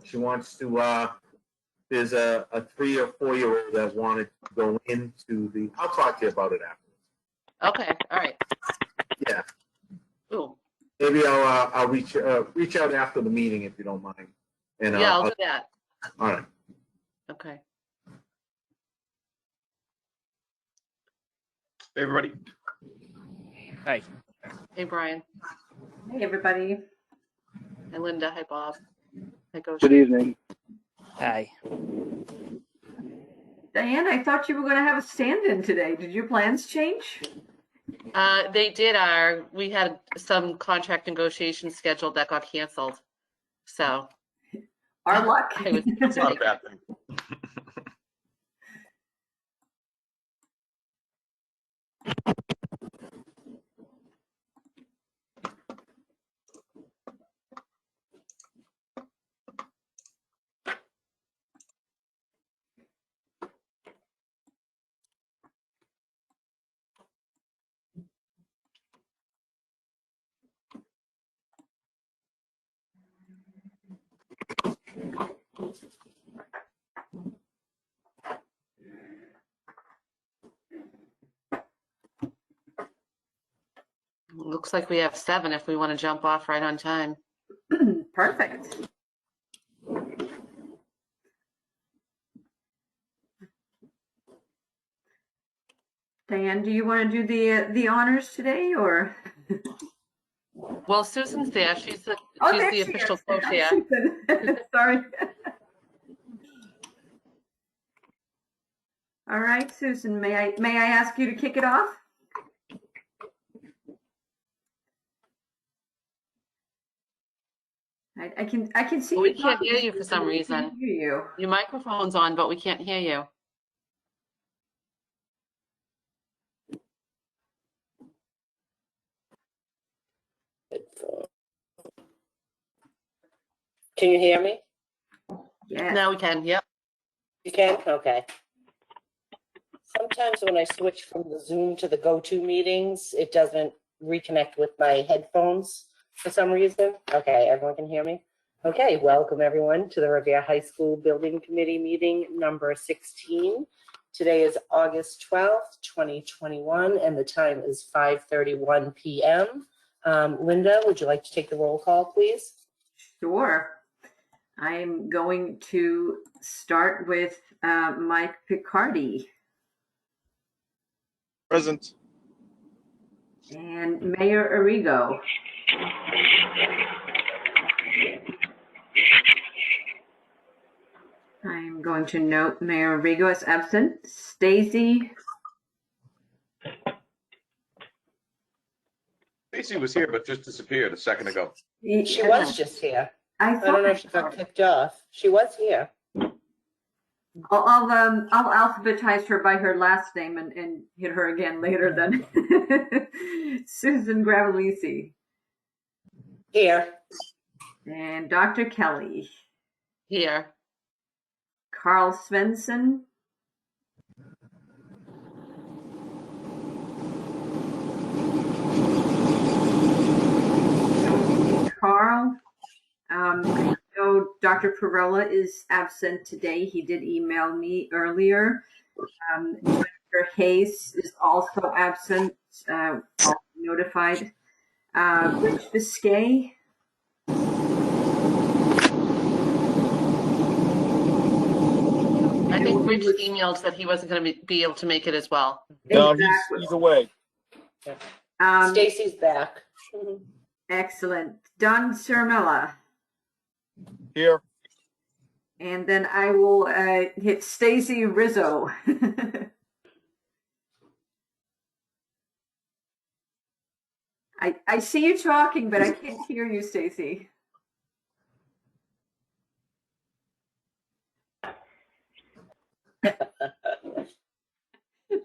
She wants to, there's a 3 or 4-year-old that wanted to go into the, I'll talk to you about it afterwards. Okay, all right. Yeah. Ooh. Maybe I'll reach out after the meeting if you don't mind. And Yeah, I'll do that. All right. Okay. Hey, everybody. Hi. Hey, Brian. Hey, everybody. Hi, Linda. Hi, Bob. Hi, Goshen. Good evening. Hi. Diane, I thought you were going to have a stand-in today. Did your plans change? They did we had some contract negotiations scheduled that got canceled. So. Our luck. I was It's not a bad thing. Looks like we have 7 if we want to jump off right on time. Perfect. Diane, do you want to do the honors today, or? Well, Susan's there. She's the there she official is. co-chair. Sorry. All right, Susan, may I ask you to kick it off? I can see Well, we you can't talking, hear you for some we reason. can't hear you. Your microphone's on, but we can't hear you. Can you hear me? Yes. Now we can. Yep. You can? Okay. Sometimes when I switch from the Zoom to the GoTo meetings, it doesn't reconnect with my headphones for some reason. Okay, everyone can hear me? Okay, welcome everyone to the Revere High School Building Committee meeting number 16. Today is August 12th, 2021, and the time is 5:31 p.m. Linda, would you like to take the roll call, please? Sure. I'm going to start with Mike Picardi. Present. And Mayor Arrigo. I'm going to note Mayor Arrigo is absent. Stacy. Stacy was here, but just disappeared a second ago. She was just here. I don't know if she got kicked off. She was here. I'll alphabetize her by her last name and hit her again later then. Susan Gravelisi. Here. And Dr. Kelly. Here. Carl Svensson. Carl. I know Dr. Perella is absent today. He did email me earlier. Jennifer Hayes is also absent, notified. Rich Biscay. I think Rich emailed that he wasn't going to be able to make it as well. No, Exactly. he's away. Stacy's back. Excellent. Don Cermella. Here. And then I will hit Stacy Rizzo. I see you talking, but I can't hear you, Stacy.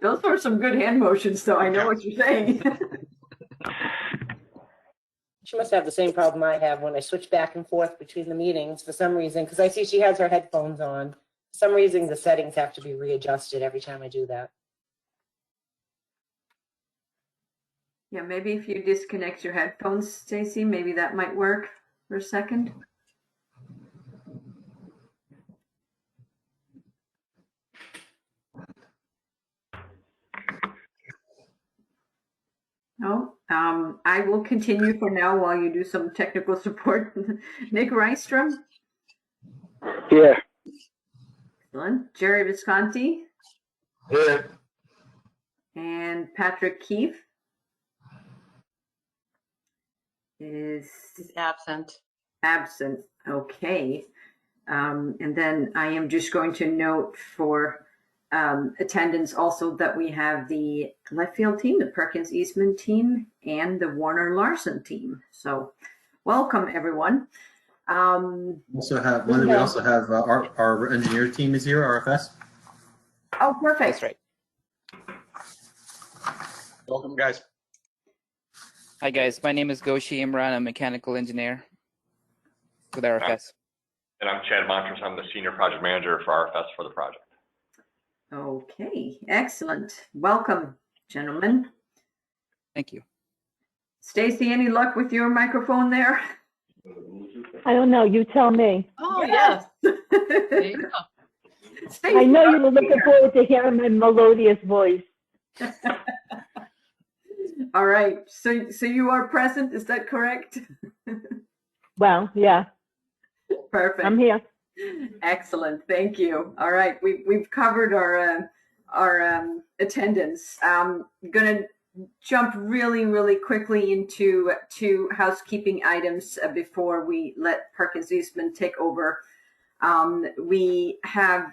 Those were some good hand motions, though. I know what you're saying. She must have the same problem I have when I switch back and forth between the meetings for some reason, because I see she has her headphones on. For some reason, the settings have to be readjusted every time I do that. Yeah, maybe if you disconnect your headphones, Stacy, maybe that might work for a second. I will continue for now while you do some technical support. Nick Rystrom. Here. Excellent. Jerry Visconti Here. and Patrick Keefe is Absent. absent. Okay. And then I am just going to note for attendance also that we have the left field team, the Perkins Eastman team, and the Warner Larson team. So welcome, everyone. Also have one. We also have our engineer team is here. RFS. Oh, perfect. That's right. Welcome, guys. Hi, guys. My name is Goshi Imran. I'm a mechanical engineer with RFS. And I'm Chad Montrose. I'm the senior project manager for RFS for the project. Okay, excellent. Welcome, gentlemen. Thank you. Stacy, any luck with your microphone there? I don't know. You tell me. Oh, yes. There you go. Stacy, I know you were looking forward to hearing my melodious voice. all right. So you are present. Is that correct? Well, yeah, Perfect. I'm here. Excellent. Thank you. All right. We've covered our attendance. I'm going to jump really quickly into two housekeeping items before we let Perkins Eastman take over. We have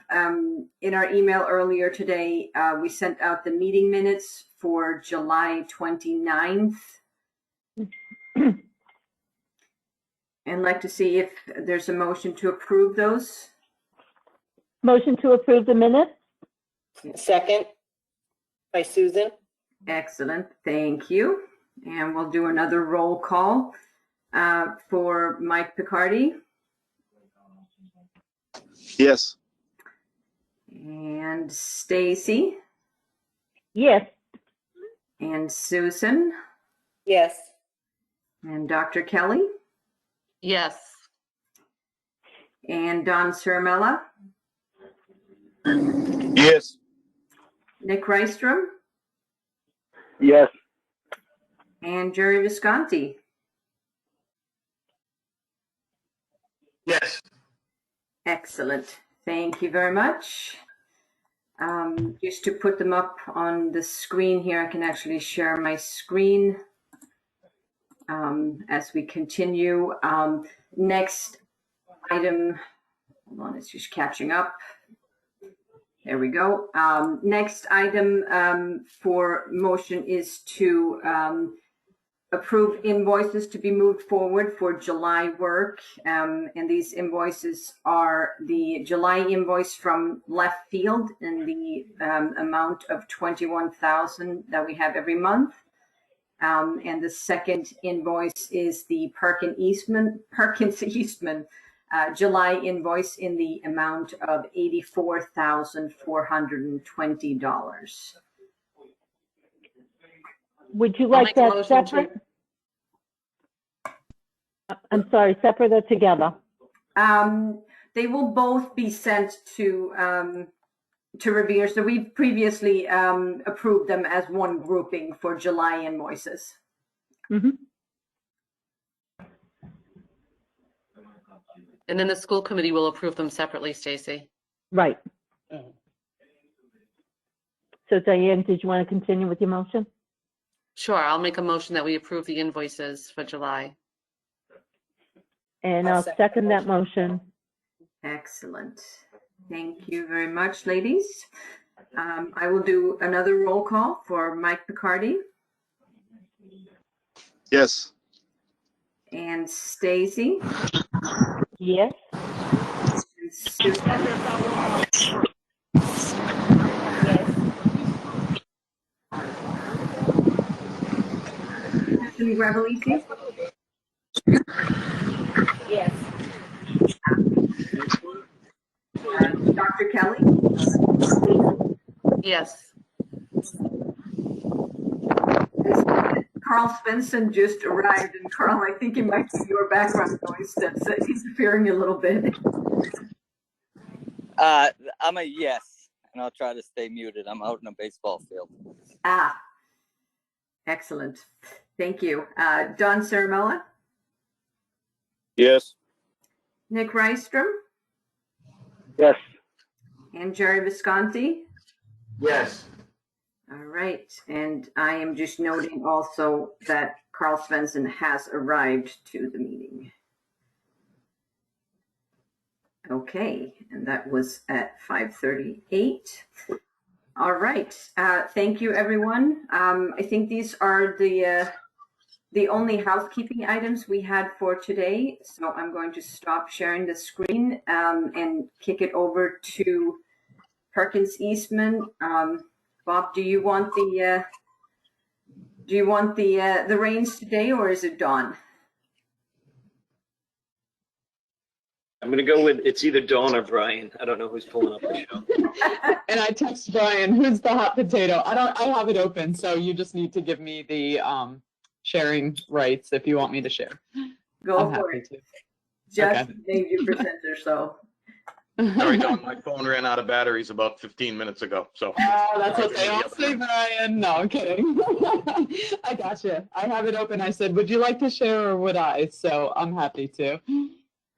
in our email earlier today, we sent out the meeting minutes for July 29th. And like to see if there's a motion to approve those. Motion to approve the minutes? Second by Susan. Excellent. Thank you. And we'll do another roll call for Mike Picardi. Yes. And Stacy. Yes. And Susan. Yes. And Dr. Kelly. Yes. And Don Ciaramella. Yes. Nick Rystrom. Yes. And Jerry Visconti. Yes. Excellent. Thank you very much. Just to put them up on the screen here, I can actually share my screen as we continue. Next item, hold on, it's just catching up. There we go. Next item for motion is to approve invoices to be moved forward for July work. And these invoices are the July invoice from left field in the amount of $21,000 that we have every month. And the second invoice is the Perkins Eastman July invoice in the amount of $84,420. Would you I'll like make a that motion separate? I'm sorry, separate or together? They will both be sent to Revere. So we've previously approved them as one grouping for July invoices. Mm-hmm. And then the school committee will approve them separately, Stacy. Right. So Diane, did you want to continue with your motion? Sure, I'll make a motion that we approve the invoices for July. And I'll I'll second second the that motion. Excellent. Thank you very much, ladies. I will do another roll call for Mike Picardi Yes. and Stacy. Yes. And Susan. Susan Gravelisi. Yes. Dr. Kelly. Yes. Carl Svensson just arrived, and Carl, I think it might be your background noise that's interfering a little bit. I'm a yes, and I'll try to stay muted. I'm out in a baseball field. Ah, excellent. Thank you. Don Ciaramella, Yes. Nick Rystrom, Yes. and Jerry Visconti. Yes. All right. And I am just noting also that Carl Svensson has arrived to the meeting. Okay, and that was at 5:38. All right. Thank you, everyone. I think these are the only housekeeping items we had for today. So I'm going to stop sharing the screen and kick it over to Perkins Eastman. Bob, do you want the reins today, or is it Dawn? I'm going to go with it's either Dawn or Brian. I don't know who's pulling up the show. And I text Brian, who's the hot potato? I have it open, so you just need to give me the sharing rights if you want me to share. Go for it. Just made you presenter, so. Sorry, Don, my phone ran out of batteries about 15 minutes ago. So. Oh, that's what they all say, Brian. No, I'm kidding. I got you. I have it open. I said, would you like to share or would I? So I'm happy to.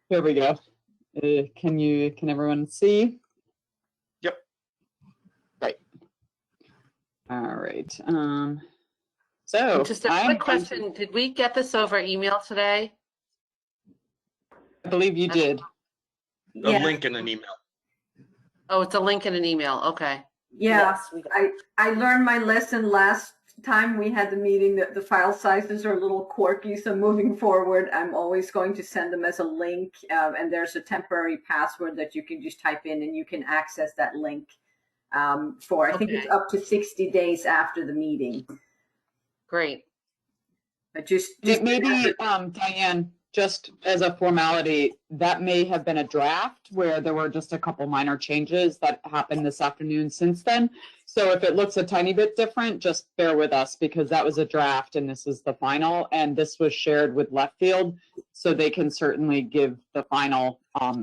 Here we go. Can everyone see? Yep. Right. All right. So just a quick question. Did we get this over email today? I believe you did. A link in an email. Oh, it's a link in an email. Okay. Yeah, I learned my lesson last time we had the meeting that the file sizes are a little quirky. So moving forward, I'm always going to send them as a link, and there's a temporary password that you can just type in, and you can access that link for, I think it's up to 60 days after the meeting. Great. But just maybe Diane, just as a formality, that may have been a draft where there were just a couple minor changes that happened this afternoon since then. So if it looks a tiny bit different, just bear with us because that was a draft and this is the final. And this was shared with Left Field, so they can certainly give the final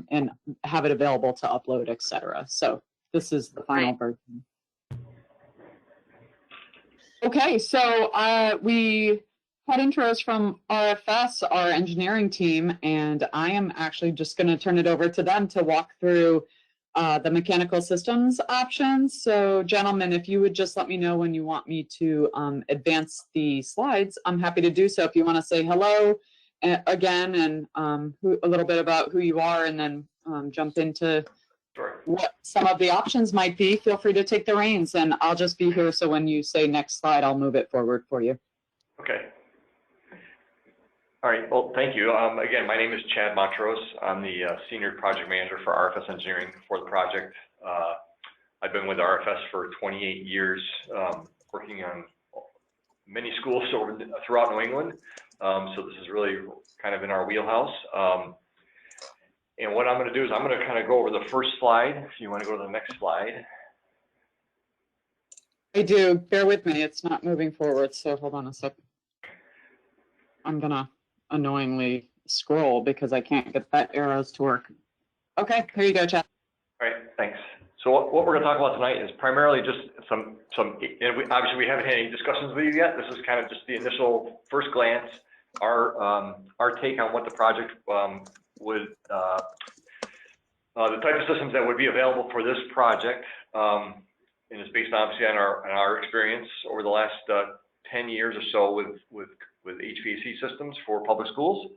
and have it available to upload, etc. So this is the final version. Okay, so we had intros from RFS, our engineering team, and I am actually just going to turn it over to them to walk through the mechanical systems options. So gentlemen, if you would just let me know when you want me to advance the slides, I'm happy to do so. If you want to say hello again and a little bit about who you are and then jump into what some of the options might be, feel free to take the reins and I'll just be here. So when you say next slide, I'll move it forward for you. Okay. All right, well, thank you. Again, my name is Chad Montrose. I'm the Senior Project Manager for RFS Engineering for the project. I've been with RFS for 28 years, working on many schools throughout New England. So this is really kind of in our wheelhouse. And what I'm going to do is I'm going to kind of go over the first slide. If you want to go to the next slide. I do. Bear with me. It's not moving forward. So hold on a sec. I'm going to annoyingly scroll because I can't get that arrows to work. Okay, here you go, Chad. All right, thanks. So what we're going to talk about tonight is primarily just some obviously we haven't had any discussions with you yet. This is kind of just the initial first glance, our take on what the project would, the type of systems that would be available for this project, and it's based obviously on our experience over the last 10 years or so with HVAC systems for public schools.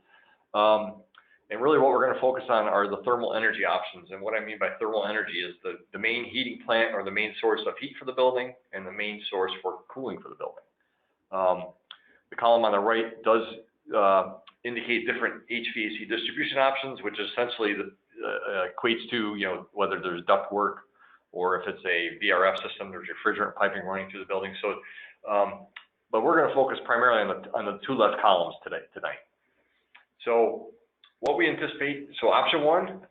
And really what we're going to focus on are the thermal energy options. And what I mean by thermal energy is the main heating plant or the main source of heat for the building and the main source for cooling for the building. The column on the right does indicate different HVAC distribution options, which essentially equates to whether there's duct work or if it's a VRF system, there's refrigerant piping running through the building. So, but we're going to focus primarily on the two left columns tonight. So what we anticipate, so option one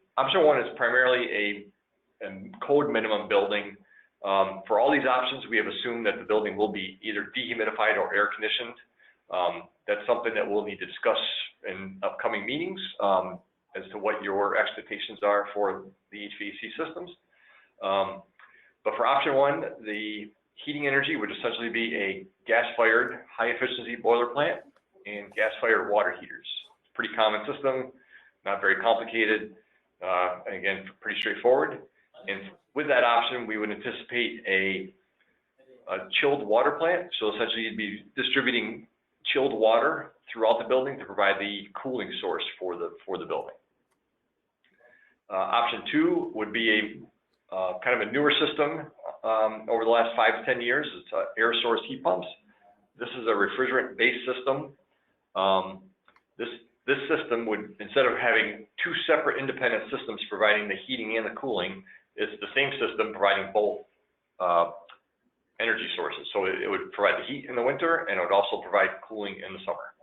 is primarily a code minimum building. For all these options, we have assumed that the building will be either dehumidified or air conditioned. That's something that we'll need to discuss in upcoming meetings as to what your expectations are for the HVAC systems. But for option one, the heating energy would essentially be a gas-fired, high-efficiency boiler plant and gas-fired water heaters. Pretty common system, not very complicated, and again, pretty straightforward. And with that option, we would anticipate a chilled water plant. So essentially, you'd be distributing chilled water throughout the building to provide the cooling source for the building. Option 2 would be a kind of a newer system over the last 5 to 10 years. It's air source heat pumps. This is a refrigerant-based system. This system would, instead of having 2 separate independent systems providing the heating and the cooling, it's the same system providing both energy sources. So it would provide the heat in the winter, and it would also provide cooling in the summer.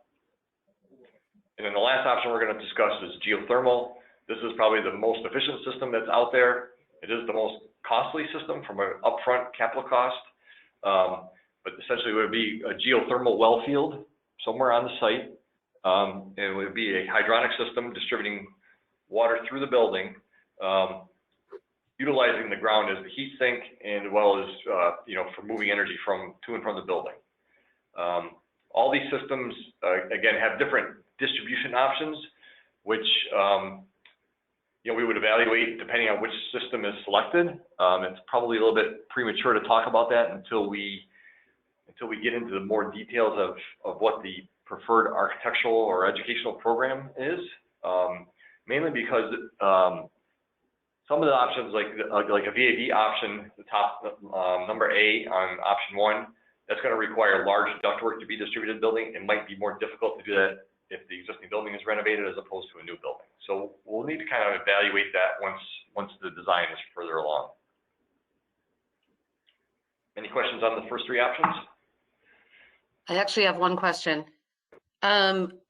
And then the last option we're going to discuss is geothermal. This is probably the most efficient system that's out there. It is the most costly system from an upfront capital cost, but essentially it would be a geothermal well field somewhere on the site. It would be a hydronic system distributing water through the building, utilizing the ground as the heat sink, and as well as for moving energy to and from the building. All these systems again have different distribution options, which we would evaluate depending on which system is selected. It's probably a little bit premature to talk about that until we get into the more details of what the preferred architectural or educational program is. Mainly because some of the options, like a VAD option, the top number A on option 1, that's going to require large ductwork to be distributed in the building. It might be more difficult to do that if the existing building is renovated as opposed to a new building. So we'll need to kind of evaluate that once the design is further along. Any questions on the first 3 options? I actually have one question.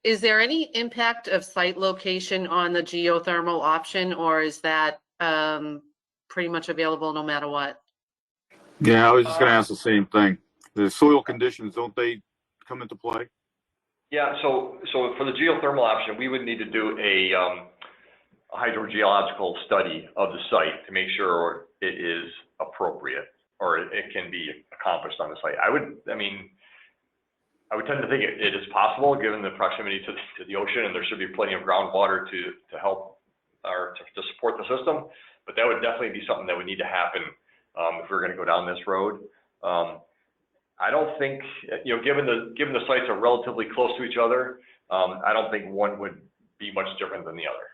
Is there any impact of site location on the geothermal option, or is that pretty much available no matter what? Yeah, I was just going to ask the same thing. The soil conditions, don't they come into play? Yeah, so for the geothermal option, we would need to do a hydrogeological study of the site to make sure it is appropriate or it can be accomplished on the site. I would tend to think it is possible given the proximity to the ocean, and there should be plenty of groundwater to help or to support the system. But that would definitely be something that would need to happen if we're going to go down this road. I don't think, given the sites are relatively close to each other, I don't think one would be much different than the other.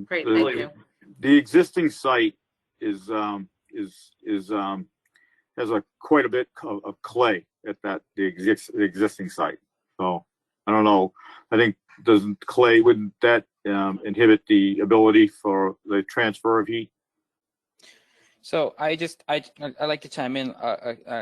Great, thank you. The existing site has quite a bit of clay at the existing site. So I don't know. I think wouldn't that inhibit the ability for the transfer of heat? So I like to chime in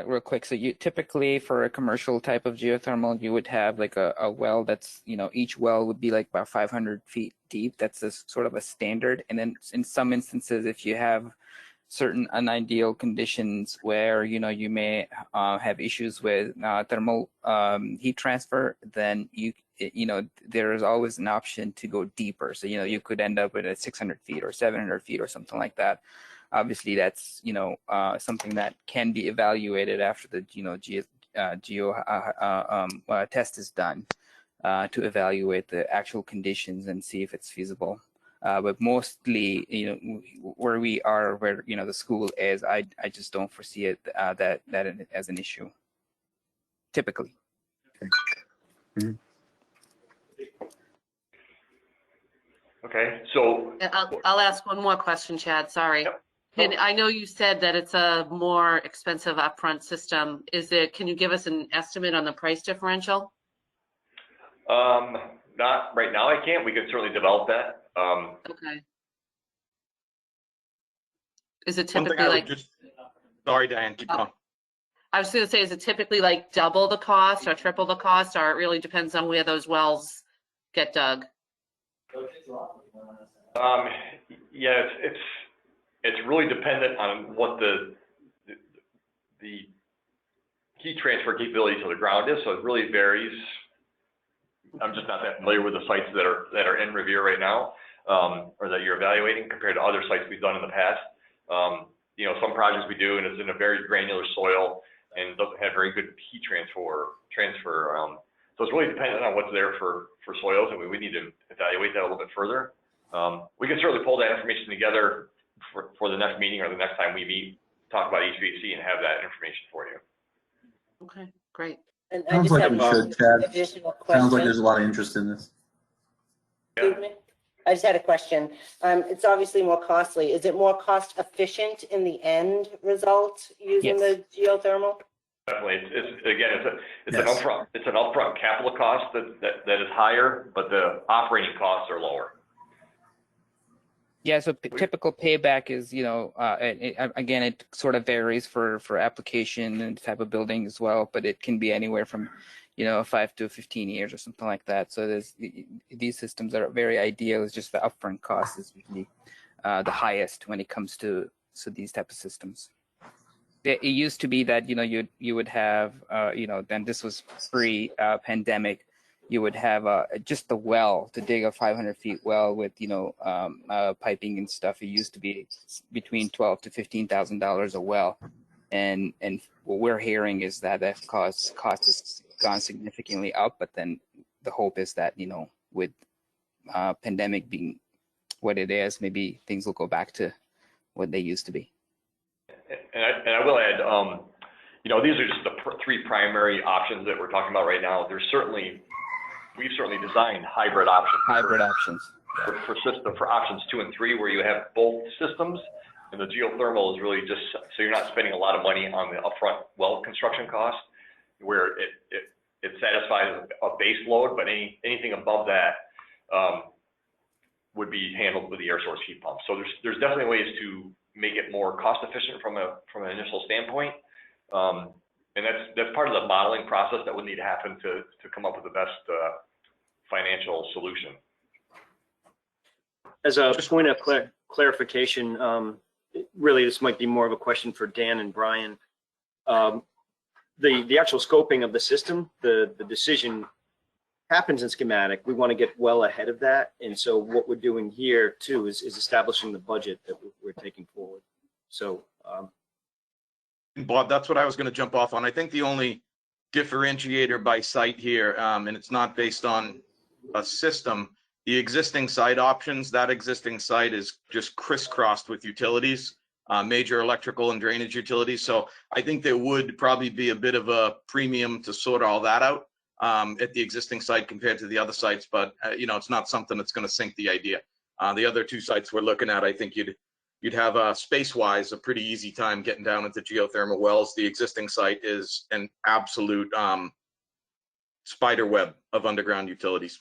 real quick. So you typically for a commercial type of geothermal, you would have like a well that's, each well would be like about 500 feet deep. That's sort of a standard. And then in some instances, if you have certain unideal conditions where, you may have issues with thermal heat transfer, then there is always an option to go deeper. So, you could end up at 600 feet or 700 feet or something like that. Obviously, that's something that can be evaluated after the test is done to evaluate the actual conditions and see if it's feasible. But mostly, where we are, where the school is, I just don't foresee it that as an issue. Typically. Mm-hmm. Okay, so I'll ask one more question, Chad. Sorry. Yep. And I know you said that it's a more expensive upfront system. Can you give us an estimate on the price differential? Not right now, I can't. We can certainly develop that. Okay. Is it typically like? Sorry, Diane, keep going. I was going to say, is it typically like double the cost or triple the cost, or it really depends on where those wells get dug? Yeah, it's really dependent on what the heat transfer capability to the ground is. So it really varies. I'm just not that familiar with the sites that are in Revere right now, or that you're evaluating compared to other sites we've done in the past. you know, some projects we do, and it's in a very granular soil and doesn't have very good heat transfer. So it's really dependent on what's there for soils, and we need to evaluate that a little bit further. We can certainly pull that information together for the next meeting or the next time we meet, talk about HVAC, and have that information for you. Okay, great. And I Sounds just like have we one should, Chad. additional Sounds like question. there's a lot of interest in this. Excuse me? I just had a question. It's obviously more costly. Is it more cost efficient in the end result using the geothermal? Definitely, it's Yes. an upfront capital cost that is higher, but the operating costs are lower. Yeah, so typical payback is, you know, again, it sort of varies for application and type of building as well, but it can be anywhere from, you know, 5 to 15 years or something like that. So these systems are very ideal. It's just the upfront cost is usually the highest when it comes to these type of systems. It used to be that, you know, you would have, you know, then this was pre-pandemic. You would have just the well to dig a 500 feet well with, you know, piping and stuff. It used to be between $12,000 to $15,000 a well, and what we're hearing is that cost has gone significantly up. But then the hope is that, you know, with pandemic being what it is, maybe things will go back to what they used to be. And I will add, you know, these are just the three primary options that we're talking about right now. We've certainly designed hybrid options. For options 2 and 3, where you have both systems, and the geothermal is really just so you're not spending a lot of money on the upfront well construction cost, where it satisfies a base load, but anything above that would be handled with the air source heat pump. So there's definitely ways to make it more cost efficient from an initial standpoint. And that's part of the modeling process that would need to happen to come up with the best financial solution. As a point of clarification, really this might be more of a question for Dan and Brian. The actual scoping of the system, the decision happens in schematic. We want to get well ahead of that. And so what we're doing here too is establishing the budget that we're taking forward. So Bob, that's what I was going to jump off on. I think the only differentiator by site here, and it's not based on a system, the existing site options, that existing site is just crisscrossed with utilities, major electrical and drainage utilities. So I think there would probably be a bit of a premium to sort all that out at the existing site compared to the other sites. But, you know, it's not something that's going to sink the idea. The other 2 sites we're looking at, I think you'd have space-wise a pretty easy time getting down into geothermal wells. The existing site is an absolute spider web of underground utilities.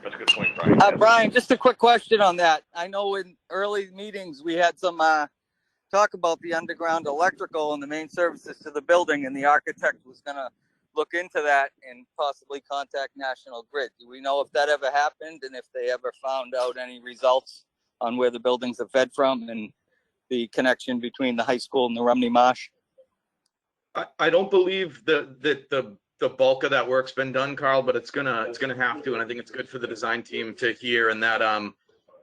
That's a good point, Brian. Brian, just a quick question on that. I know in early meetings we had some talk about the underground electrical and the main services to the building, and the architect was going to look into that and possibly contact National Grid. Do we know if that ever happened, and if they ever found out any results on where the buildings are fed from and the connection between the high school and the Rumney Marsh? I don't believe that the bulk of that work's been done, Carl, but it's gonna have to, and I think it's good for the design team to hear. And that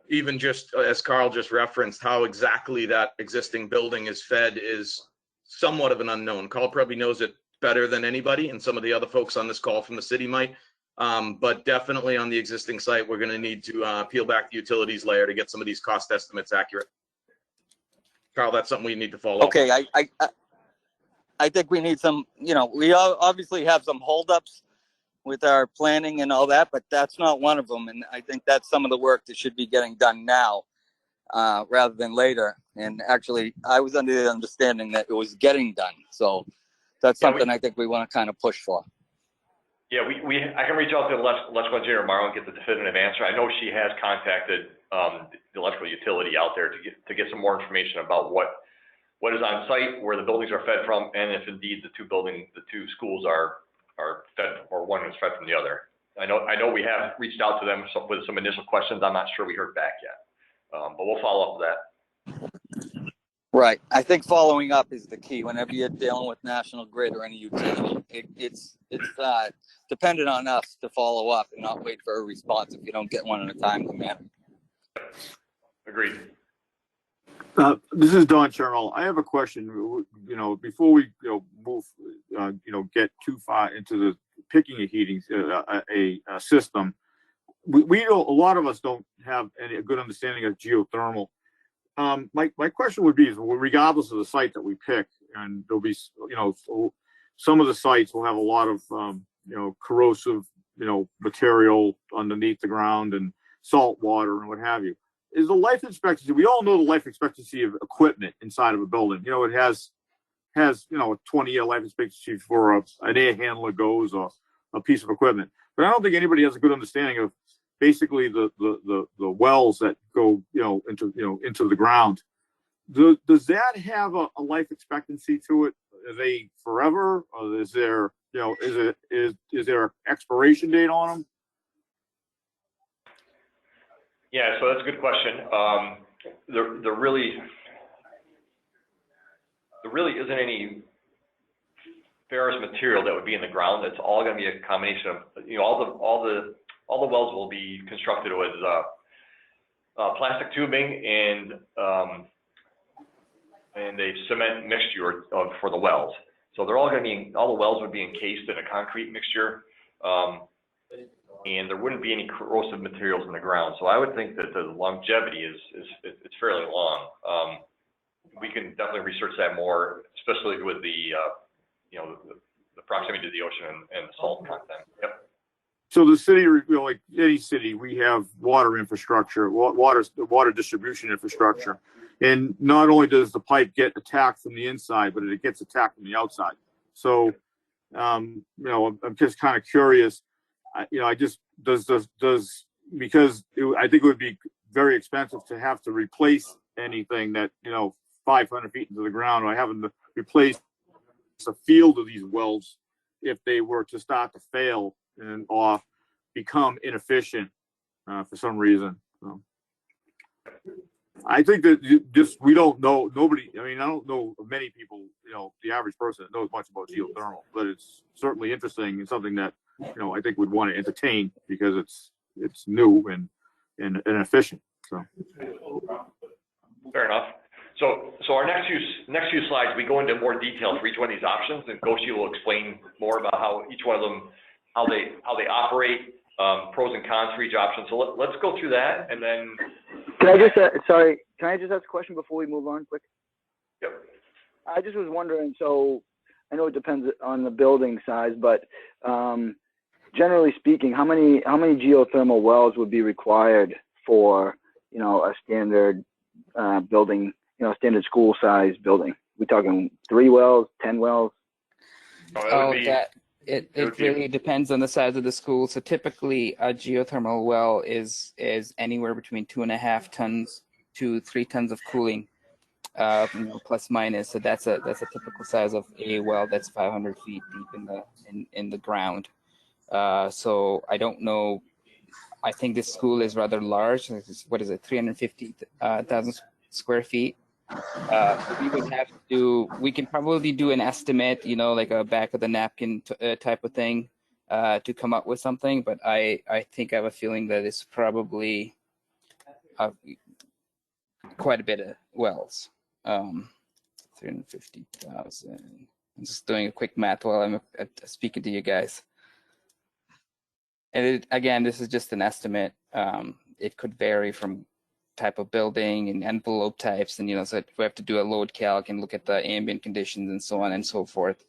even just as Carl just referenced, how exactly that existing building is fed is somewhat of an unknown. Carl probably knows it better than anybody, and some of the other folks on this call from the city might. But definitely on the existing site, we're going to need to peel back the utilities layer to get some of these cost estimates accurate. Carl, that's something we need to follow up. Okay, I think we need some, you know, we obviously have some holdups with our planning and all that, but that's not one of them. And I think that's some of the work that should be getting done now rather than later. And actually, I was under the understanding that it was getting done. So that's something I think we want to kind of push for. Yeah, I can reach out to the electrical engineer tomorrow and get the definitive answer. I know she has contacted the electrical utility out there to get some more information about what is on site, where the buildings are fed from, and if indeed the two schools are fed, or one is fed from the other. I know we have reached out to them with some initial questions. I'm not sure we heard back yet, but we'll follow up with that. Right. I think following up is the key. Whenever you're dealing with National Grid or any utility, it's dependent on us to follow up and not wait for a response if you don't get one in a timely manner. Agreed. This is Don Chernow. I have a question. Before we move, get too far into the picking a heating a system, we don't. A lot of us don't have a good understanding of geothermal. My question would be, is regardless of the site that we pick, and there'll be, some of the sites will have a lot of, corrosive, material underneath the ground and salt water and what have you. Is the life expectancy, we all know the life expectancy of equipment inside of a building. It has a 20-year life expectancy for an air handler goes or a piece of equipment. But I don't think anybody has a good understanding of basically the wells that go, into the ground. Does that have a life expectancy to it? Are they forever? Or is there, is there an expiration date on them? Yeah, so that's a good question. There really isn't any ferrous material that would be in the ground. It's all going to be a combination of, all the wells will be constructed with plastic tubing and a cement mixture for the wells. So they're all going to be, all the wells would be encased in a concrete mixture. And there wouldn't be any corrosive materials in the ground. So I would think that the longevity it's fairly long. We can definitely research that more, especially with the proximity to the ocean and the salt content. Yep. So the city, like any city, we have water infrastructure, water distribution infrastructure. And not only does the pipe get attacked from the inside, but it gets attacked from the outside. So, I'm just kind of curious. I just because I think it would be very expensive to have to replace anything that 500 feet into the ground, or having to replace a field of these wells if they were to start to fail or become inefficient for some reason. So, I think that we don't know. Nobody. I don't know many people. The average person that knows much about geothermal, but it's certainly interesting and something that I think we'd want to entertain because it's new and efficient. So fair enough. So our next few slides, we go into more detail for each one of these options, and Goshi will explain more about how each one of them, how they operate, pros and cons for each option. So let's go through that, and then. Can I just can I just ask a question before we move on, quick? Yep. I just was wondering. So I know it depends on the building size, but generally speaking, how many geothermal wells would be required for a standard building, standard school size building? We talking 3 wells, 10 wells? It really depends on the size of the school. So typically a geothermal well is anywhere between 2.5 tons to 3 tons of cooling, plus minus. So that's a typical size of a well that's 500 feet deep in the ground. So I don't know. I think this school is rather large. What is it? 350,000 square feet. We can probably do an estimate, like a back of the napkin type of thing, to come up with something. But I think I have a feeling that it's probably quite a bit of wells. 350,000. I'm just doing a quick math while I'm speaking to you guys. And again, this is just an estimate. It could vary from type of building and envelope types, and so we have to do a load calc and look at the ambient conditions and so on and so forth.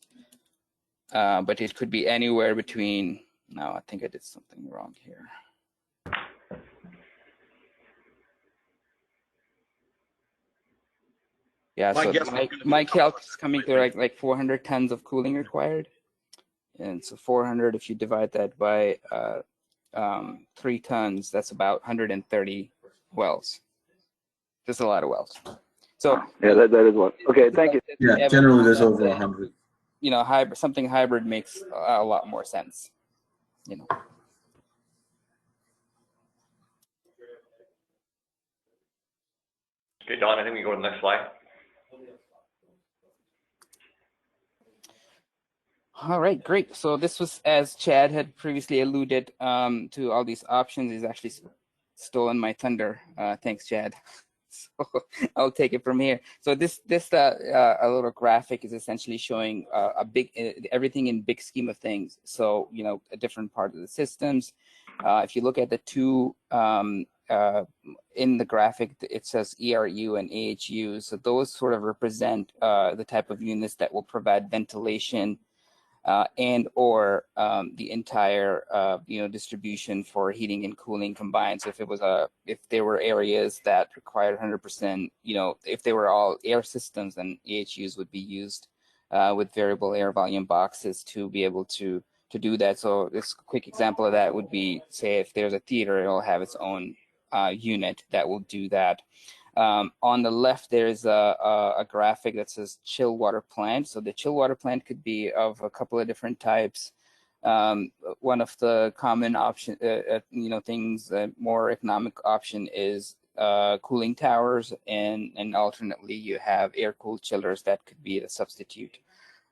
But it could be anywhere between. No, I think I did something wrong here. Yeah, so my calc is coming to like 400 tons of cooling required, and so 400, if you divide that by 3 tons, that's about 130 wells. Just a lot of wells. So yeah, that is what. Okay, thank you. Yeah, generally there's over 100. Something hybrid makes a lot more sense. Okay, Don, I think we can go to the next slide. All right, great. So this was, as Chad had previously alluded to all these options. He's actually stolen my thunder. Thanks, Chad. So I'll take it from here. So this a little graphic is essentially showing everything in big scheme of things. So, you know, a different part of the systems. If you look at the two in the graphic, it says ERU and AHU. So those sort of represent the type of units that will provide ventilation and or the entire you know, distribution for heating and cooling combined. So if there were areas that required 100%, you know, if they were all air systems, then AHUs would be used with variable air volume boxes to be able to do that. So this quick example of that would be, say, if there's a theater, it'll have its own unit that will do that. On the left, there's a graphic that says chill water plant. So the chill water plant could be of a couple of different types. One of the common option, you know, things, more economic option is cooling towers, and alternately you have air-cooled chillers that could be the substitute.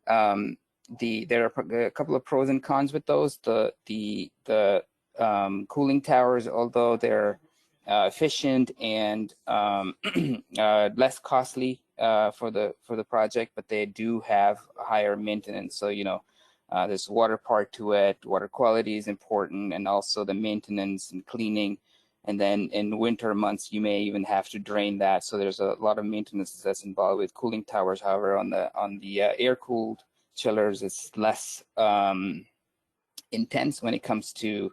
There are a couple of pros and cons with those. The cooling towers, although they're efficient and less costly for the project, but they do have higher maintenance. So, you know, there's water part to it. Water quality is important, and also the maintenance and cleaning. And then in winter months, you may even have to drain that. So there's a lot of maintenance that's involved with cooling towers. However, on the air-cooled chillers, it's less intense when it comes to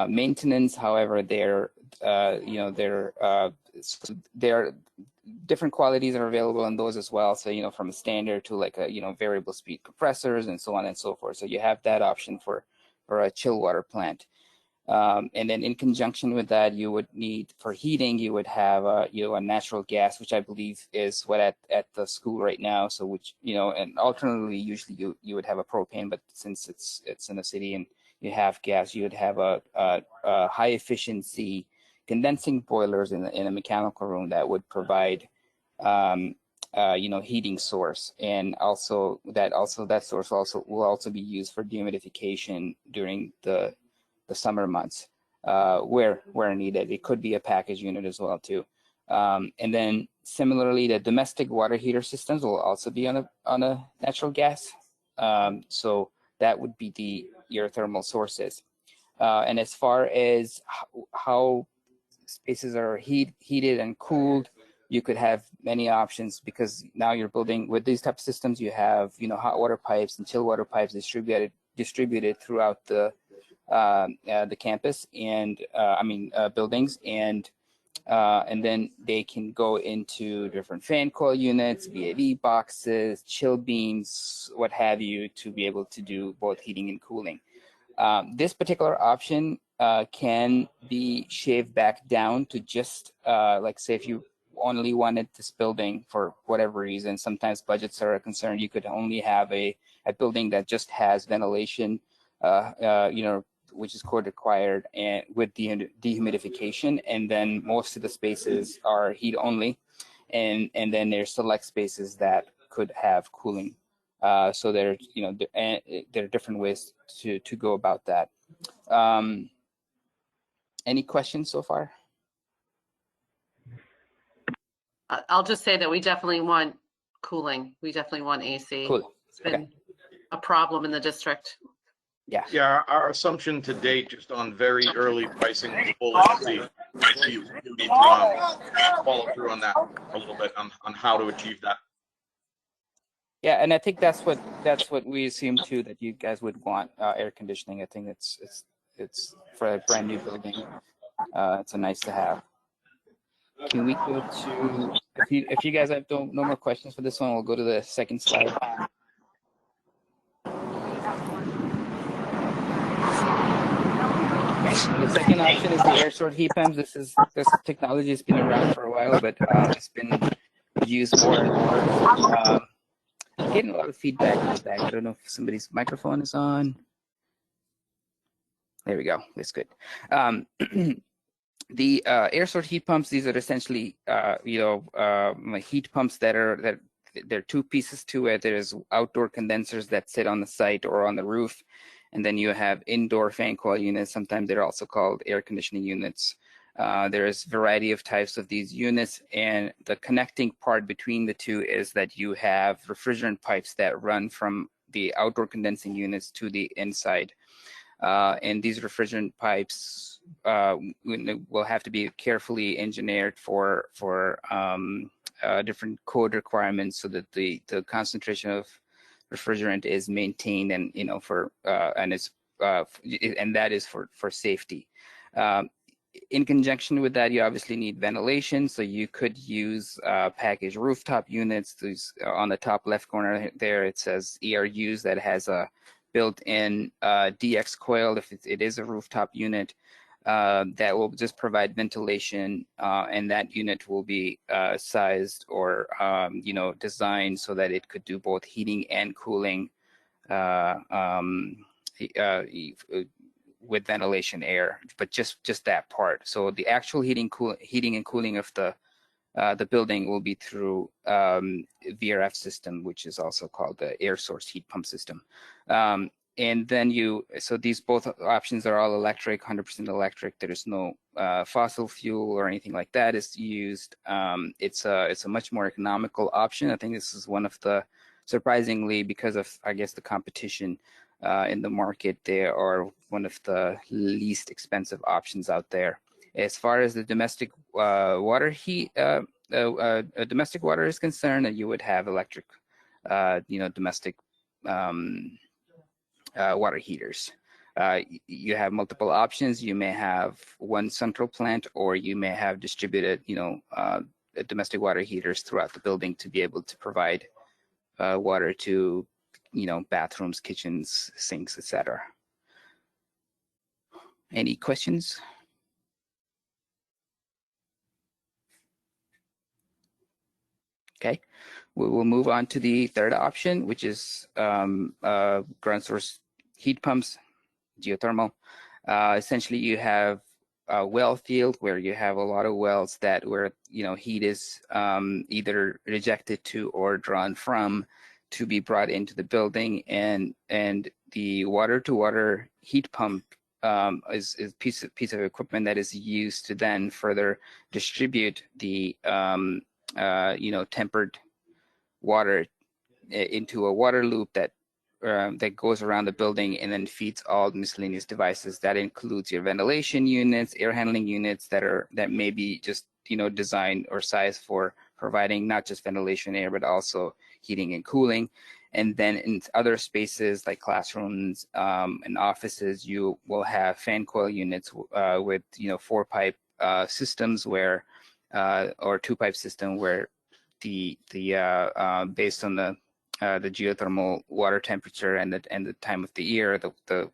maintenance. However, they're you know, they're different qualities are available in those as well. So, you know, from a standard to like a, you know, variable speed compressors and so on and so forth. So you have that option for a chill water plant. And then in conjunction with that, you would need, for heating, you would have you know, a natural gas, which I believe is what at the school right now. So which, you know, and alternatively, usually you would have a propane, but since it's in a city and you have gas, you would have a high efficiency condensing boilers in a mechanical room that would provide you know, heating source, and also that source will also be used for dehumidification during the summer months where needed. It could be a package unit as well too. And then similarly, the domestic water heater systems will also be on a natural gas. So that would be your thermal sources. And as far as how spaces are heated and cooled, you could have many options, because now you're building with these type of systems, you have, you know, hot water pipes and chill water pipes distributed throughout the campus and buildings, and then they can go into different fan coil units, VAV boxes, chill beams, what have you, to be able to do both heating and cooling. This particular option can be shaved back down to just like, say, if you only wanted this building for whatever reason, sometimes budgets are a concern, you could only have a building that just has ventilation, you know, which is code required, and with the dehumidification, and then most of the spaces are heat only, and then there's select spaces that could have cooling. So there, you know, there are different ways to go about that. Any questions so far? I'll just say that we definitely want cooling. We definitely want AC. Cool. It's been a problem in the district. Yeah. Yeah, our assumption to date, just on very early pricing, was full AC. You need to follow through on that a little bit on how to achieve that. Yeah, and I think that's what we assume too, that you guys would want air conditioning. I think it's for a brand new building. It's a nice to have. Can we go to, if you guys have no more questions for this one, we'll go to the second slide. The second option is the air source heat pumps. This technology has been around for a while, but it's been used more and more. I'm getting a lot of feedback in the back. I don't know if somebody's microphone is on. There we go. That's good. The air source heat pumps, these are essentially heat pumps that are there are two pieces to it. There's outdoor condensers that sit on the site or on the roof, and then you have indoor fan coil units. Sometimes they're also called air conditioning units. There's a variety of types of these units, and the connecting part between the two is that you have refrigerant pipes that run from the outdoor condensing units to the inside. And these refrigerant pipes will have to be carefully engineered for different code requirements so that the concentration of refrigerant is maintained, and and that is for safety. In conjunction with that, you obviously need ventilation, so you could use packaged rooftop units. These on the top left corner there, it says ERUs that has a built-in DX coil if it is a rooftop unit that will just provide ventilation, and that unit will be sized or designed so that it could do both heating and cooling with ventilation air, but just that part. So the actual heating and cooling of the building will be through VRF system, which is also called the air source heat pump system. And then so these both options are all electric, 100% electric. There is no fossil fuel or anything like that is used. It's a much more economical option. I think this is one of the, surprisingly, because of, I guess, the competition in the market, they are one of the least expensive options out there. As far as the domestic water domestic water is concerned, you would have electric, domestic water heaters. You have multiple options. You may have one central plant, or you may have distributed, domestic water heaters throughout the building to be able to provide water to, bathrooms, kitchens, sinks, etc. Any questions? Okay, we will move on to the third option, which is ground source heat pumps, geothermal. Essentially, you have a well field where you have a lot of wells where heat is either rejected to or drawn from to be brought into the building, and the water-to-water heat pump is a piece of equipment that is used to then further distribute the tempered water into a water loop that goes around the building and then feeds all miscellaneous devices. That includes your ventilation units, air handling units that may be just designed or sized for providing not just ventilation air but also heating and cooling. And then in other spaces like classrooms and offices, you will have fan coil units with 4-pipe systems where or 2-pipe system where the based on the geothermal water temperature and the time of the year, the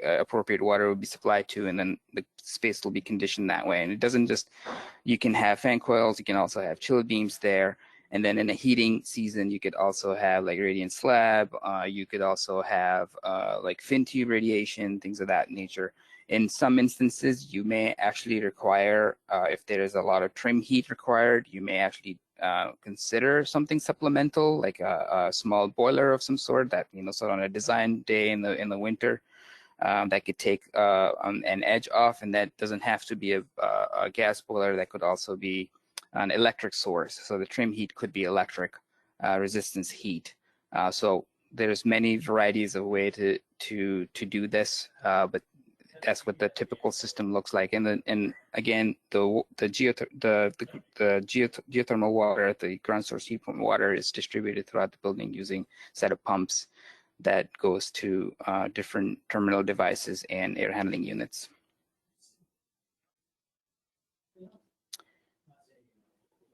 appropriate water will be supplied to, and then the space will be conditioned that way. And it doesn't just, you can have fan coils, you can also have chill beams there. And then in a heating season, you could also have like radiant slab. You could also have like fin tube radiation, things of that nature. In some instances, you may actually require, if there is a lot of trim heat required, you may actually consider something supplemental, like a small boiler of some sort that, so on a design day in the winter, that could take an edge off, and that doesn't have to be a gas boiler. That could also be an electric source. So the trim heat could be electric resistance heat. So there's many varieties of way to do this, but that's what the typical system looks like. And again, the geothermal water, the ground source heat pump water, is distributed throughout the building using a set of pumps that goes to different terminal devices and air handling units.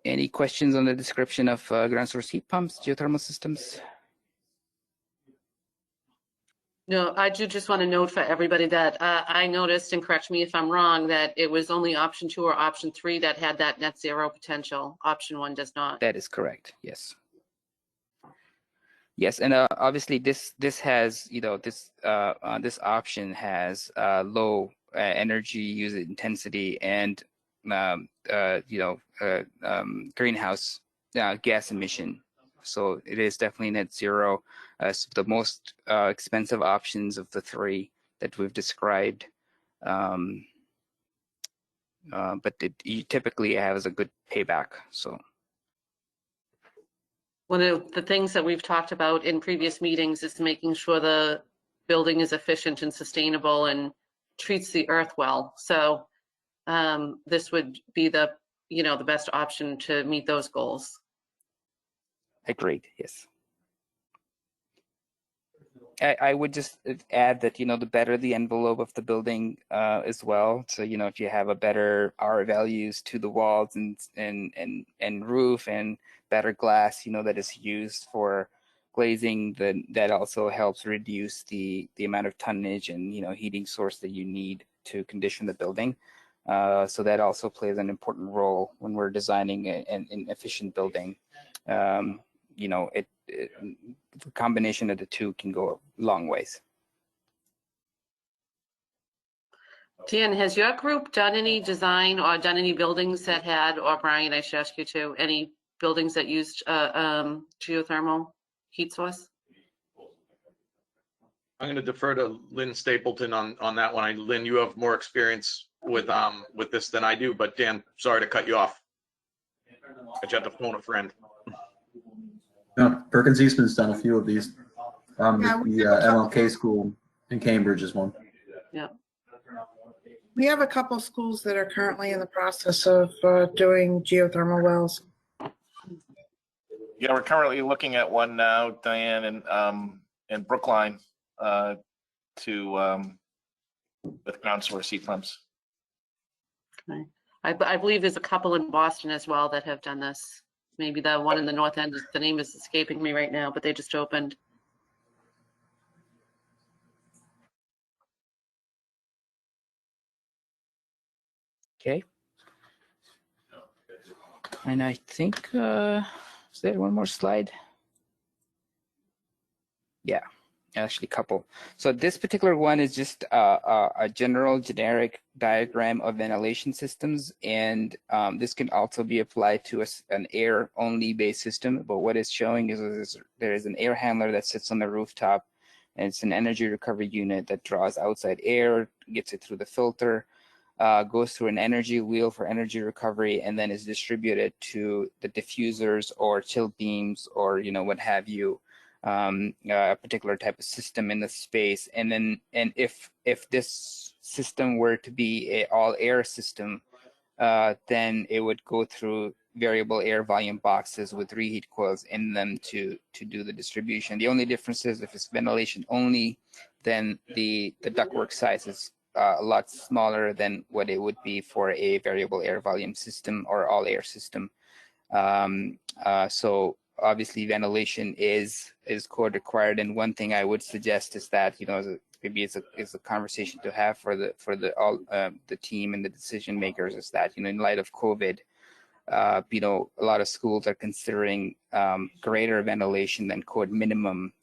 Any questions on the description of ground source heat pumps, geothermal systems? No, I do just want to note for everybody that I noticed, and correct me if I'm wrong, that it was only option 2 or option 3 that had that net zero potential. Option 1 does not. That is correct. Yes. Yes, and obviously this has, this option has low energy use intensity and greenhouse gas emission. So it is definitely net zero. The most expensive options of the 3 that we've described. but you typically has a good payback. So One of the things that we've talked about in previous meetings is making sure the building is efficient and sustainable and treats the earth well. So this would be the best option to meet those goals. agreed. Yes. I would just add that, the better the envelope of the building as well. So, if you have a better R values to the walls and roof and better glass, that is used for glazing, that also helps reduce the amount of tonnage and, heating source that you need to condition the building. So that also plays an important role when we're designing an efficient building. The combination of the two can go a long ways. Dan, has your group done any design or done any buildings that had, or Brian, I should ask you too, any buildings that used geothermal heat source? I'm going to defer to Lynn Stapleton on that one. Lynn, you have more experience with this than I do, but Dan, sorry to cut you off. I just had to phone a friend. No, Perkins Eastman's done a few of these. Yeah, the MLK school in Cambridge is one. Yeah. We have a couple schools that are currently in the process of doing geothermal wells. Yeah, we're currently looking at one now, Diane, in Brookline, with ground source heat pumps. Okay. I believe there's a couple in Boston as well that have done this. Maybe the one in the north end, the name is escaping me right now, but they just opened. Okay. And I think, is there one more slide? Yeah, actually a couple. So this particular one is just a generic diagram of ventilation systems. And this can also be applied to an air only based system. But what it's showing is there is an air handler that sits on the rooftop, and it's an energy recovery unit that draws outside air, gets it through the filter, goes through an energy wheel for energy recovery, and then is distributed to the diffusers or chill beams or what have you, a particular type of system in the space. And if this system were to be an all air system, then it would go through variable air volume boxes with reheat coils in them to do the distribution. The only difference is if it's ventilation only, then the ductwork size is a lot smaller than what it would be for a variable air volume system or all air system. So obviously ventilation is code required, and one thing I would suggest is that maybe it's a conversation to have for the team and the decision makers, is that in light of COVID, a lot of schools are considering greater ventilation than code minimum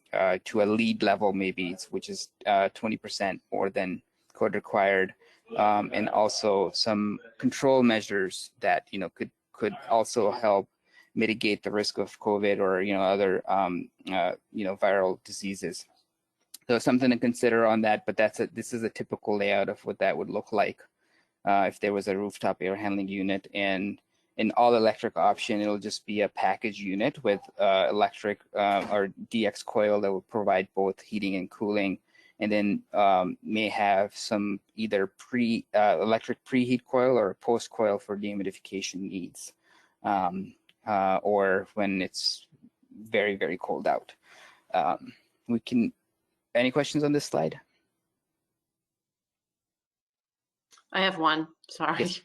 to a lead level maybe, which is 20% more than code required, and also some control measures that could also help mitigate the risk of COVID or other viral diseases. So something to consider on that, but this is a typical layout of what that would look like if there was a rooftop air handling unit. And an all electric option, it'll just be a package unit with electric or DX coil that will provide both heating and cooling, and then may have some either electric preheat coil or a post coil for dehumidification needs, or when it's very, very cold out. Any questions on this slide? I have one, sorry. Yes,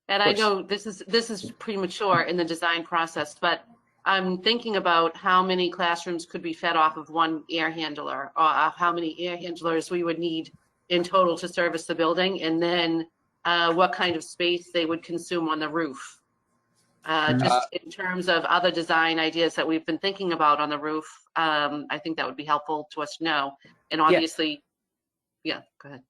and I know this is premature in the design process, but I'm thinking about how many classrooms could be fed off of one air handler, or how many air handlers we would need in total to service the building, and then what kind of space they would consume on the roof. Just in terms of other design ideas that we've been thinking about on the roof, I think that would be helpful to us to know. And obviously, yeah, go ahead.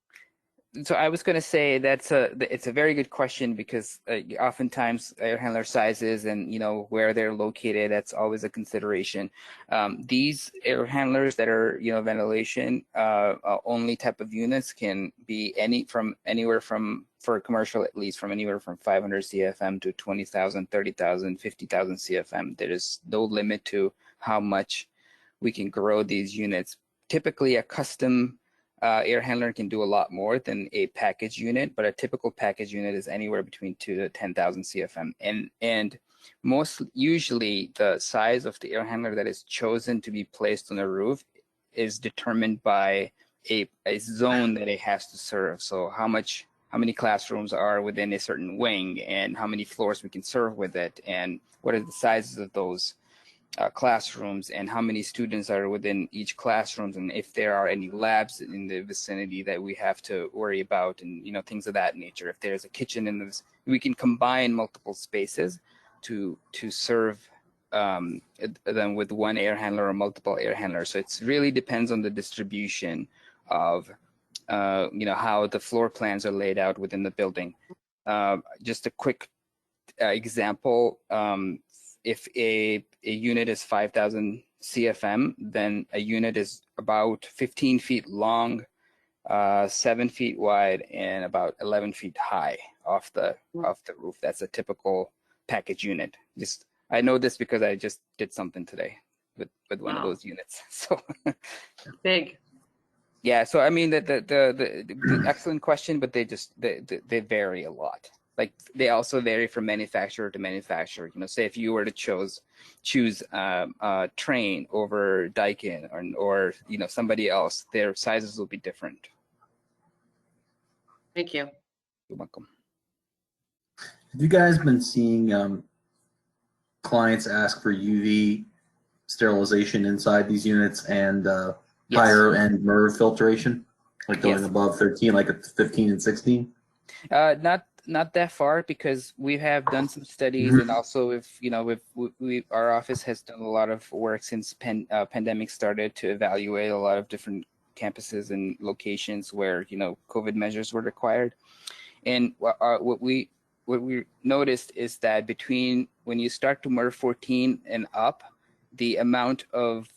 So I was going to say it's a very good question, because oftentimes air handler sizes and where they're located, that's always a consideration. These air handlers that are ventilation only type of units can be anywhere from for a commercial at least, from anywhere from 500 CFM to 20,000, 30,000, 50,000 CFM. There is no limit to how much we can grow these units. Typically, a custom air handler can do a lot more than a package unit, but a typical package unit is anywhere between 2 to 10,000 CFM. And most usually, the size of the air handler that is chosen to be placed on the roof is determined by a zone that it has to serve. So how many classrooms are within a certain wing, and how many floors we can serve with it, and what are the sizes of those classrooms, and how many students are within each classroom, and if there are any labs in the vicinity that we have to worry about, and things of that nature. If there's a kitchen in this, we can combine multiple spaces to serve them with one air handler or multiple air handlers. So it really depends on the distribution of how the floor plans are laid out within the building. Just a quick example, if a unit is 5,000 CFM, then a unit is about 15 feet long, 7 feet wide, and about 11 feet high off the roof. That's a typical package unit. I know this because I just did something today with one of those units. So big. Yeah, so I mean the excellent question, but they vary a lot. Like they also vary from manufacturer to manufacturer. Say if you were to choose Train over Daikin or somebody else, their sizes will be different. Thank you. You're welcome. Have you guys been seeing clients ask for UV sterilization inside these units and Yes. higher end MERV filtration, like going above 13, like at 15 and 16? Not that far, because we have done some studies, and also our office has done a lot of work since pandemic started to evaluate a lot of different campuses and locations where COVID measures were required. And what we noticed is that when you start to MERV 14 and up, the amount of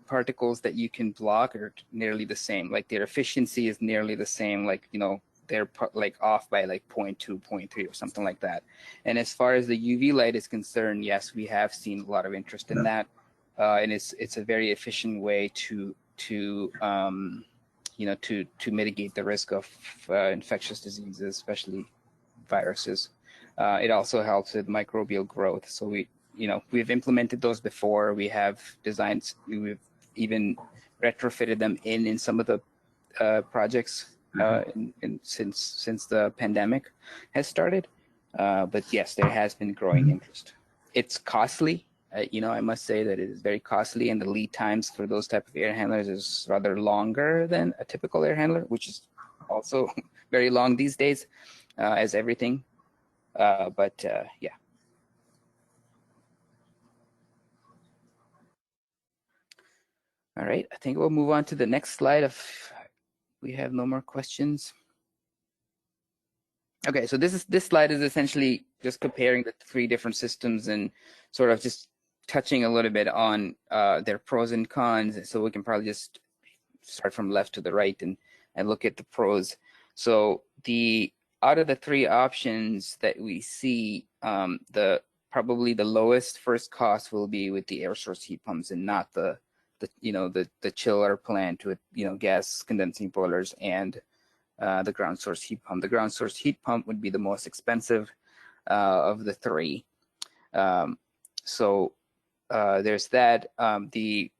particles that you can block are nearly the same. Like their efficiency is nearly the same. Like they're like off by like 0.2, 0.3 or something like that. And as far as the UV light is concerned, yes, we have seen a lot of interest in that, and it's a very efficient way to mitigate the risk of infectious diseases, especially viruses. It also helps with microbial growth. So we've implemented those before. We have designs. We've even retrofitted them in some of the projects since the pandemic has started. But yes, there has been growing interest. It's costly. I must say that it is very costly, and the lead times for those type of air handlers is rather longer than a typical air handler, which is also very long these days, as everything. But yeah. All right, I think we'll move on to the next slide if we have no more questions. Okay, so this slide is essentially just comparing the three different systems and sort of just touching a little bit on their pros and cons. So we can probably just start from left to the right and look at the pros. So out of the three options that we see, probably the lowest first cost will be with the air source heat pumps, and not the chiller plant with gas condensing boilers and the ground source heat pump. The ground source heat pump would be the most expensive of the three. So there's that. The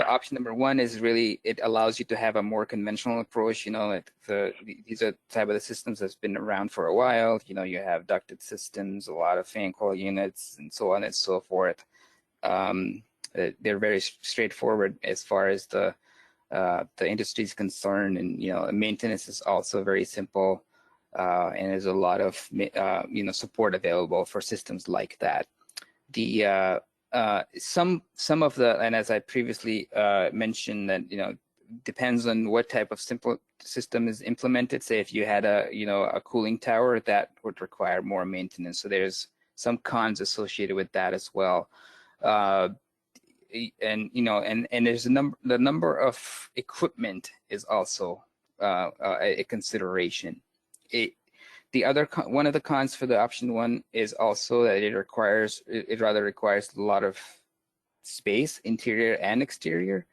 option number one is really, it allows you to have a more conventional approach. These are type of the systems that's been around for a while. You have ducted systems, a lot of fan coil units, and so on and so forth. They're very straightforward as far as the industry is concerned, and maintenance is also very simple, and there's a lot of support available for systems like that. Some of the, and as I previously mentioned, that depends on what type of simple system is implemented. Say if you had a cooling tower, that would require more maintenance. So there's some cons associated with that as well. And there's the number of equipment is also a consideration. The other one of the cons for the option one is also that it rather requires a lot of space, interior and exterior.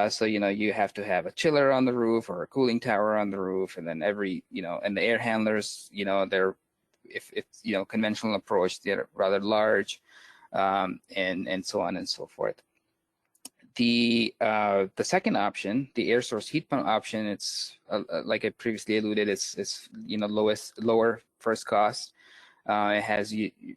So you have to have a chiller on the roof or a cooling tower on the roof, and then and the air handlers, they're if it's conventional approach, they're rather large, and so on and so forth. The second option, the air source heat pump option, it's like I previously alluded, it's lower first cost. It has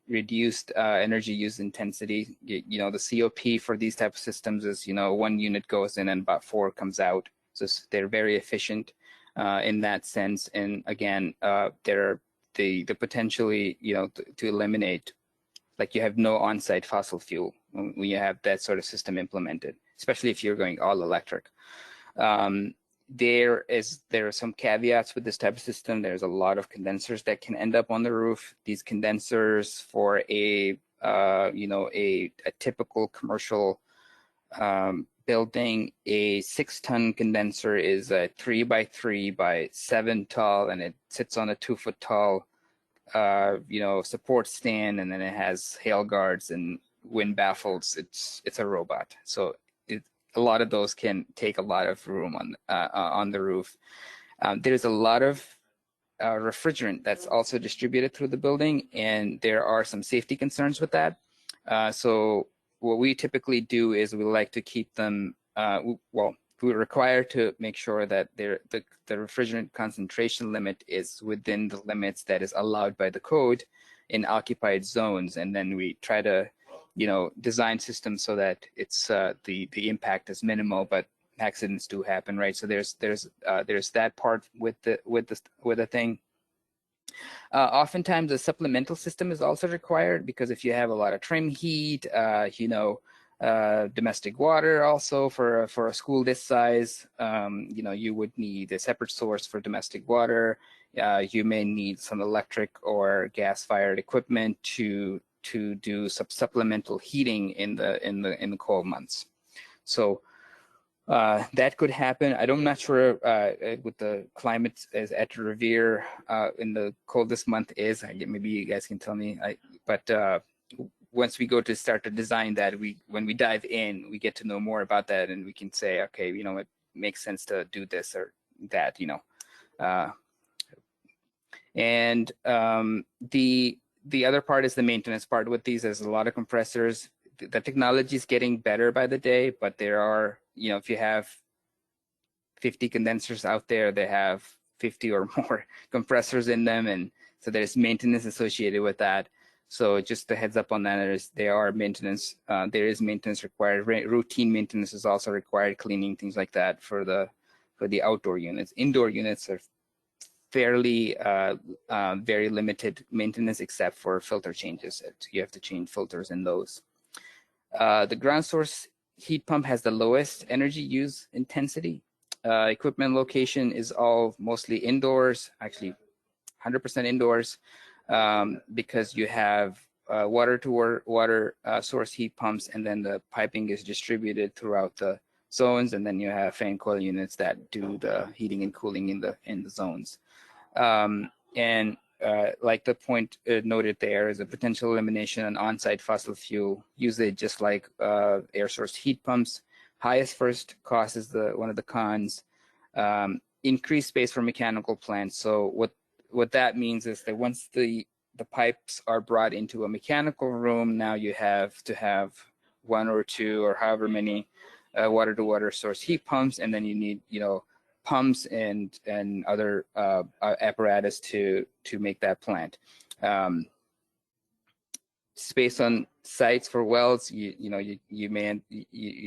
reduced energy use intensity. The COP for these type of systems is 1 unit goes in and about 4 comes out. So they're very efficient in that sense. And again, they're the potentially to eliminate, like you have no on-site fossil fuel when you have that sort of system implemented, especially if you're going all electric. There are some caveats with this type of system. There's a lot of condensers that can end up on the roof. These condensers for a typical commercial building, a 6-ton condenser is a 3x3 by 7 tall, and it sits on a 2-foot tall support stand, and then it has hail guards and wind baffles. It's a robot. So a lot of those can take a lot of room on the roof. There's a lot of refrigerant that's also distributed through the building, and there are some safety concerns with that. So what we typically do is we like to keep them, we're required to make sure that the refrigerant concentration limit is within the limits that is allowed by the code in occupied zones, and then we try to design systems so that it's the impact is minimal, but accidents do happen, right? So there's that part with the thing. Oftentimes a supplemental system is also required, because if you have a lot of trim heat, domestic water also for a school this size, you would need a separate source for domestic water. You may need some electric or gas-fired equipment to do supplemental heating in the cold months. So that could happen. I'm not sure what the climate is at Revere in the coldest month is. Maybe you guys can tell me. But once we go to start to design that, when we dive in, we get to know more about that, and we can say, okay, it makes sense to do this or that, and the other part is the maintenance part with these. There's a lot of compressors. The technology is getting better by the day, but there are, if you have 50 condensers out there, they have 50 or more compressors in them, and so there's maintenance associated with that. So just a heads up on that, there is maintenance required. Routine maintenance is also required, cleaning, things like that for the outdoor units. Indoor units are fairly very limited maintenance, except for filter changes. You have to change filters in those. The ground source heat pump has the lowest energy use intensity. Equipment location is all mostly indoors, actually 100% indoors, because you have water source heat pumps, and then the piping is distributed throughout the zones, and then you have fan coil units that do the heating and cooling in the zones. Like the point noted there, is a potential elimination on on-site fossil fuel usage, just like air source heat pumps. Highest first cost is one of the cons. Increased space for mechanical plants. So what that means is that once the pipes are brought into a mechanical room, now you have to have 1 or 2 or however many water-to-water source heat pumps, and then you need pumps and other apparatus to make that plant. Space on sites for wells, you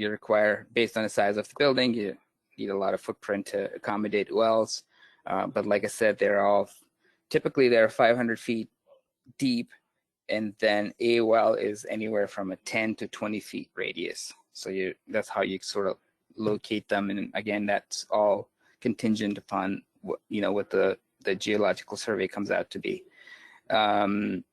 require, based on the size of the building, you need a lot of footprint to accommodate wells. But like I said, typically they're 500 feet deep, and then a well is anywhere from a 10 to 20 feet radius. So that's how you sort of locate them. And again, that's all contingent upon what the geological survey comes out to be. And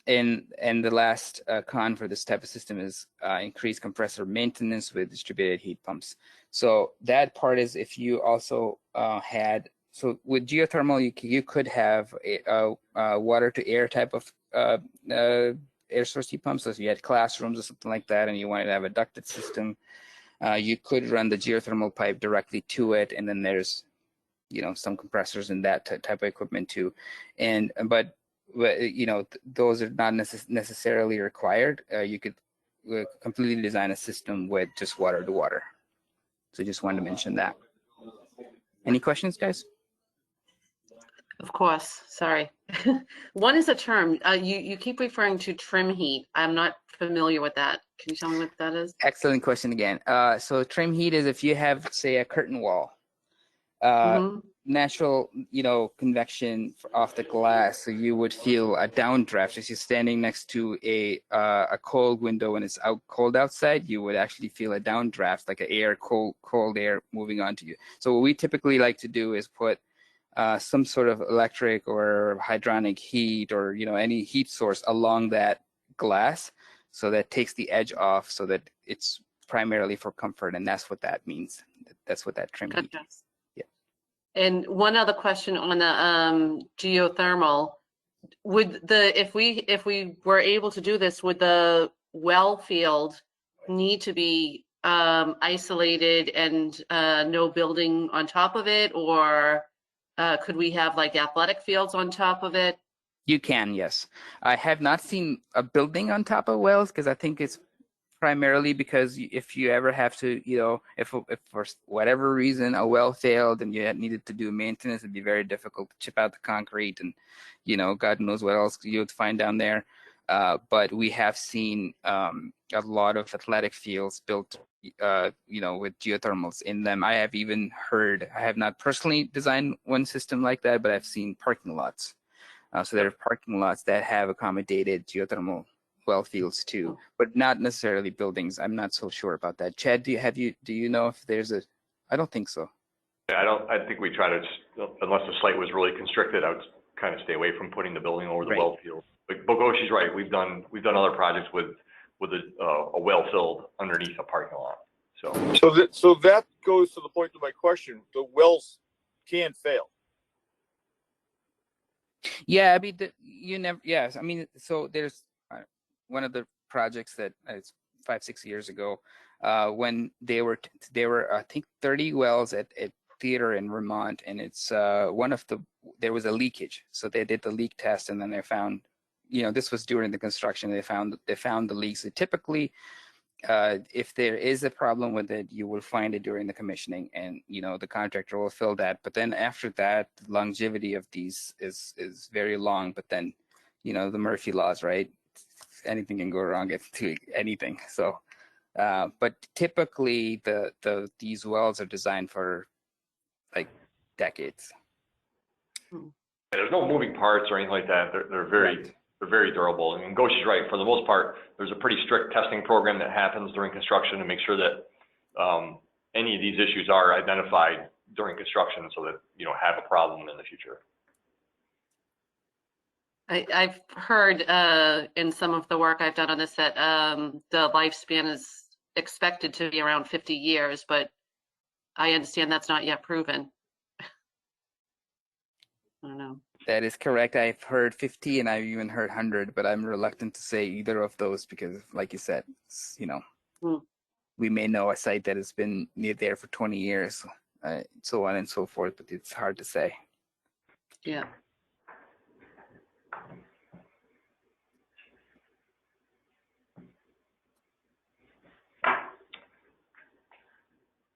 the last con for this type of system is increased compressor maintenance with distributed heat pumps. So that part is if you also had so with geothermal, you could have a water to air type of air source heat pumps. So if you had classrooms or something like that, and you wanted to have a ducted system, you could run the geothermal pipe directly to it, and then there's some compressors and that type of equipment too. And but those are not necessarily required. You could completely design a system with just water to water. So just wanted to mention that. Any questions, guys? Of course, sorry. One is a term. You keep referring to trim heat. I'm not familiar with that. Can you tell me what that is? Excellent question again. So trim heat is if you have, say, a curtain wall, natural, convection off the glass, so you would feel a downdraft. If you're standing next to a cold window and it's cold outside, you would actually feel a downdraft, like cold air moving onto you. So what we typically like to do is put some sort of electric or hydronic heat or any heat source along that glass, so that takes the edge off, so that it's primarily for comfort, and that's what that means. That's what that trim heat is. Yeah. And one other question on the geothermal: if we were able to do this, would the well field need to be isolated and no building on top of it, or could we have like athletic fields on top of it? You can, yes. I have not seen a building on top of wells, because I think it's primarily because if you ever have to, if for whatever reason a well failed and you needed to do maintenance, it'd be very difficult to chip out the concrete, and God knows what else you would find down there. But we have seen a lot of athletic fields built, with geothermals in them. I have even heard, I have not personally designed one system like that, but I've seen parking lots. So there are parking lots that have accommodated geothermal well fields too, but not necessarily buildings. I'm not so sure about that. Chad, do you know if there's a? I don't think so. Yeah, I think we try to, unless the site was really constricted, I would kind of stay away from putting the building over the well field. But Bogoshi's right. We've done other projects with a well filled underneath a parking lot. So that goes to the point of my question. The wells can fail. Yeah, I mean, yes. I mean, so there's one of the projects that it's 5-6 years ago, when they were I think 30 wells at theater in Vermont, and it's there was a leakage, so they did the leak test, and then they found, this was during the construction, they found the leaks. So typically, if there is a problem with it, you will find it during the commissioning, and the contractor will fill that. But then after that, the longevity of these is very long. But then, the Murphy laws, right? Anything can go wrong to anything. So, but typically these wells are designed for like decades. There's no moving parts or anything like that. They're very durable. And Goshi's right. For the most part, there's a pretty strict testing program that happens during construction to make sure that any of these issues are identified during construction, so that you don't have a problem in the future. I've heard in some of the work I've done on this that the lifespan is expected to be around 50 years, but I understand that's not yet proven. I don't know. That is correct. I've heard 50 and I've even heard 100, but I'm reluctant to say either of those because, like you said, we may know a site that has been near there for 20 years, so on and so forth, but it's hard to say. Yeah.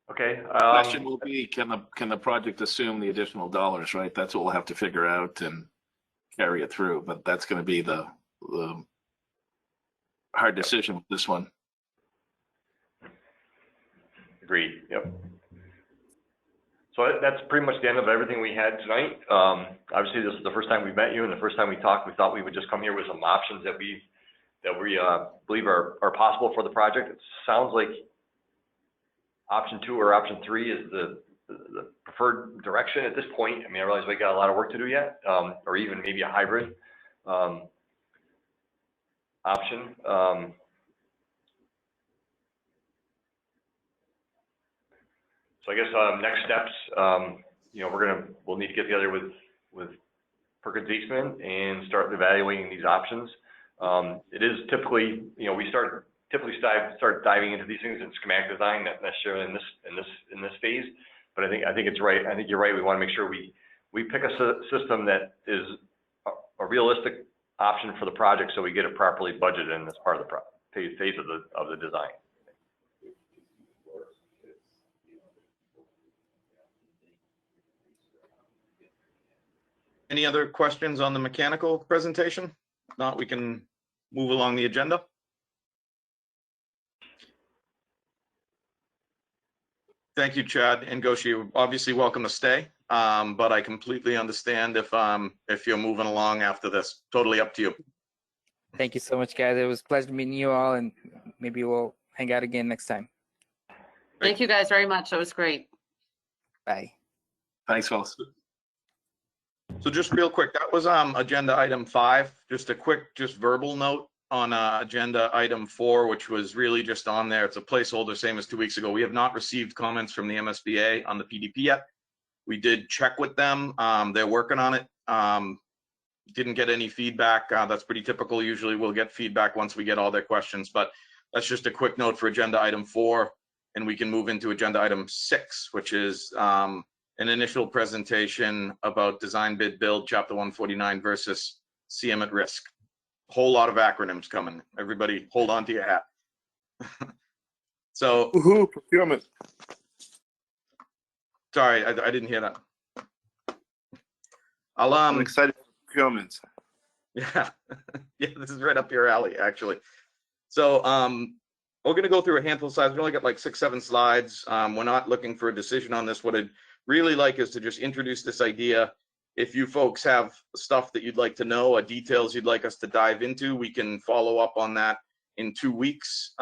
Okay. Question will be, can the project assume the additional dollars, right? That's what we'll have to figure out and carry it through, but that's going to be the hard decision with this one. Agreed. Yep. So that's pretty much the end of everything we had tonight. Obviously, this is the first time we met you, and the first time we talked, we thought we would just come here with some options that we believe are possible for the project. It sounds like option 2 or option 3 is the preferred direction at this point. I mean, I realize we got a lot of work to do yet, or even maybe a hybrid option. So I guess next steps, you know, we'll need to get together with Perkins Eastman and start evaluating these options. It is typically, you know, we start diving into these things in schematic design, not necessarily in this phase. But I think it's right. I think you're right. We want to make sure we pick a system that is a realistic option for the project, so we get it properly budgeted in this part of the phase of the design. Any other questions on the mechanical presentation? If not, we can move along the agenda. Thank you, Chad and Goshi. You're obviously welcome to stay, but I completely understand if you're moving along after this. Totally up to you. Thank you so much, guys. It was a pleasure meeting you all, and maybe we'll hang out again next time. Thank you guys very much. That was great. Bye. Thanks, fellas. So just real quick, that was agenda item 5. Just a quick, verbal note on agenda item 4, which was really just on there. It's a placeholder, same as 2 weeks ago. We have not received comments from the MSBA on the PDP yet. We did check with them. They're working on it. Didn't get any feedback. That's pretty typical. Usually we'll get feedback once we get all their questions, but that's just a quick note for agenda item 4, and we can move into agenda item 6, which is an initial presentation about design bid build chapter 149 versus CM at risk. Whole lot of acronyms coming. Everybody hold on to your hat. So procurement. Sorry, I didn't hear that. I'm excited for procurement. Yeah. Yeah, this is right up your alley, actually. So we're going to go through a handful of slides. We only got like 6-7 slides. We're not looking for a decision on this. What I'd really like is to just introduce this idea. If you folks have stuff that you'd like to know or details you'd like us to dive into, we can follow up on that in 2 weeks.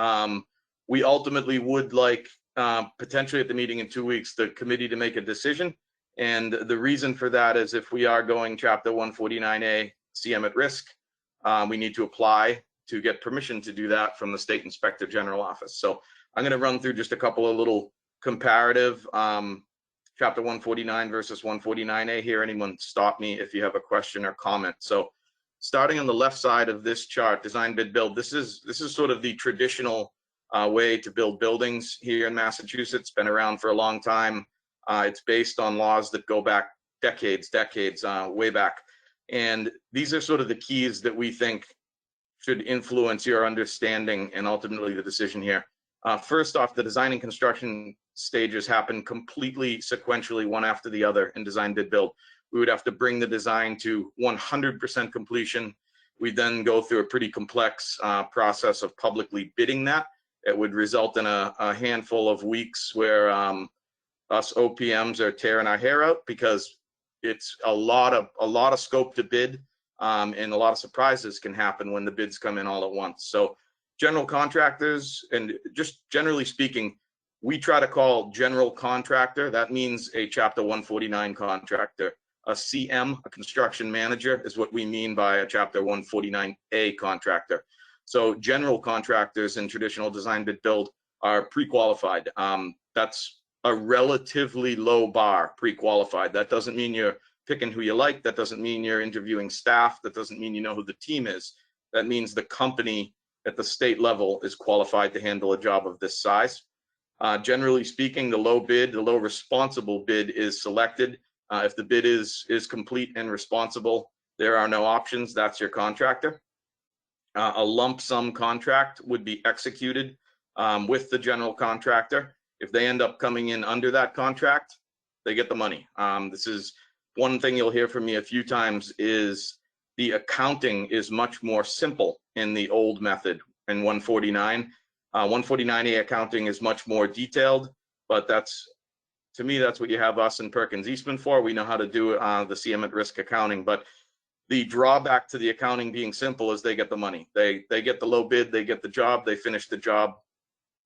We ultimately would like, potentially at the meeting in 2 weeks, the committee to make a decision. And the reason for that is if we are going chapter 149A CM at risk, we need to apply to get permission to do that from the State Inspector General Office. So I'm going to run through just a couple of little comparative chapter 149 versus 149A here. Anyone stop me if you have a question or comment. So starting on the left side of this chart, design bid build, this is sort of the traditional way to build buildings here in Massachusetts. Been around for a long time. It's based on laws that go back decades, way back. And these are sort of the keys that we think should influence your understanding and ultimately the decision here. First off, the design and construction stages happen completely sequentially, one after the other in design bid build. We would have to bring the design to 100% completion. We then go through a pretty complex process of publicly bidding that. It would result in a handful of weeks where us OPMs are tearing our hair out because it's a lot of scope to bid, and a lot of surprises can happen when the bids come in all at once. So general contractors, and just generally speaking, we try to call general contractor. That means a chapter 149 contractor. A CM, a construction manager, is what we mean by a chapter 149A contractor. So general contractors in traditional design bid build are pre-qualified. That's a relatively low bar, pre-qualified. That doesn't mean you're picking who you like. That doesn't mean you're interviewing staff. That doesn't mean you know who the team is. That means the company at the state level is qualified to handle a job of this size. Generally speaking, the low responsible bid is selected. If the bid is complete and responsible, there are no options. That's your contractor. A lump sum contract would be executed with the general contractor. If they end up coming in under that contract, they get the money. This is one thing you'll hear from me a few times is the accounting is much more simple in the old method in 149. 149A accounting is much more detailed, but to me, that's what you have us and Perkins Eastman for. We know how to do the CM at risk accounting, but the drawback to the accounting being simple is they get the money. They get the low bid, they get the job, they finish the job,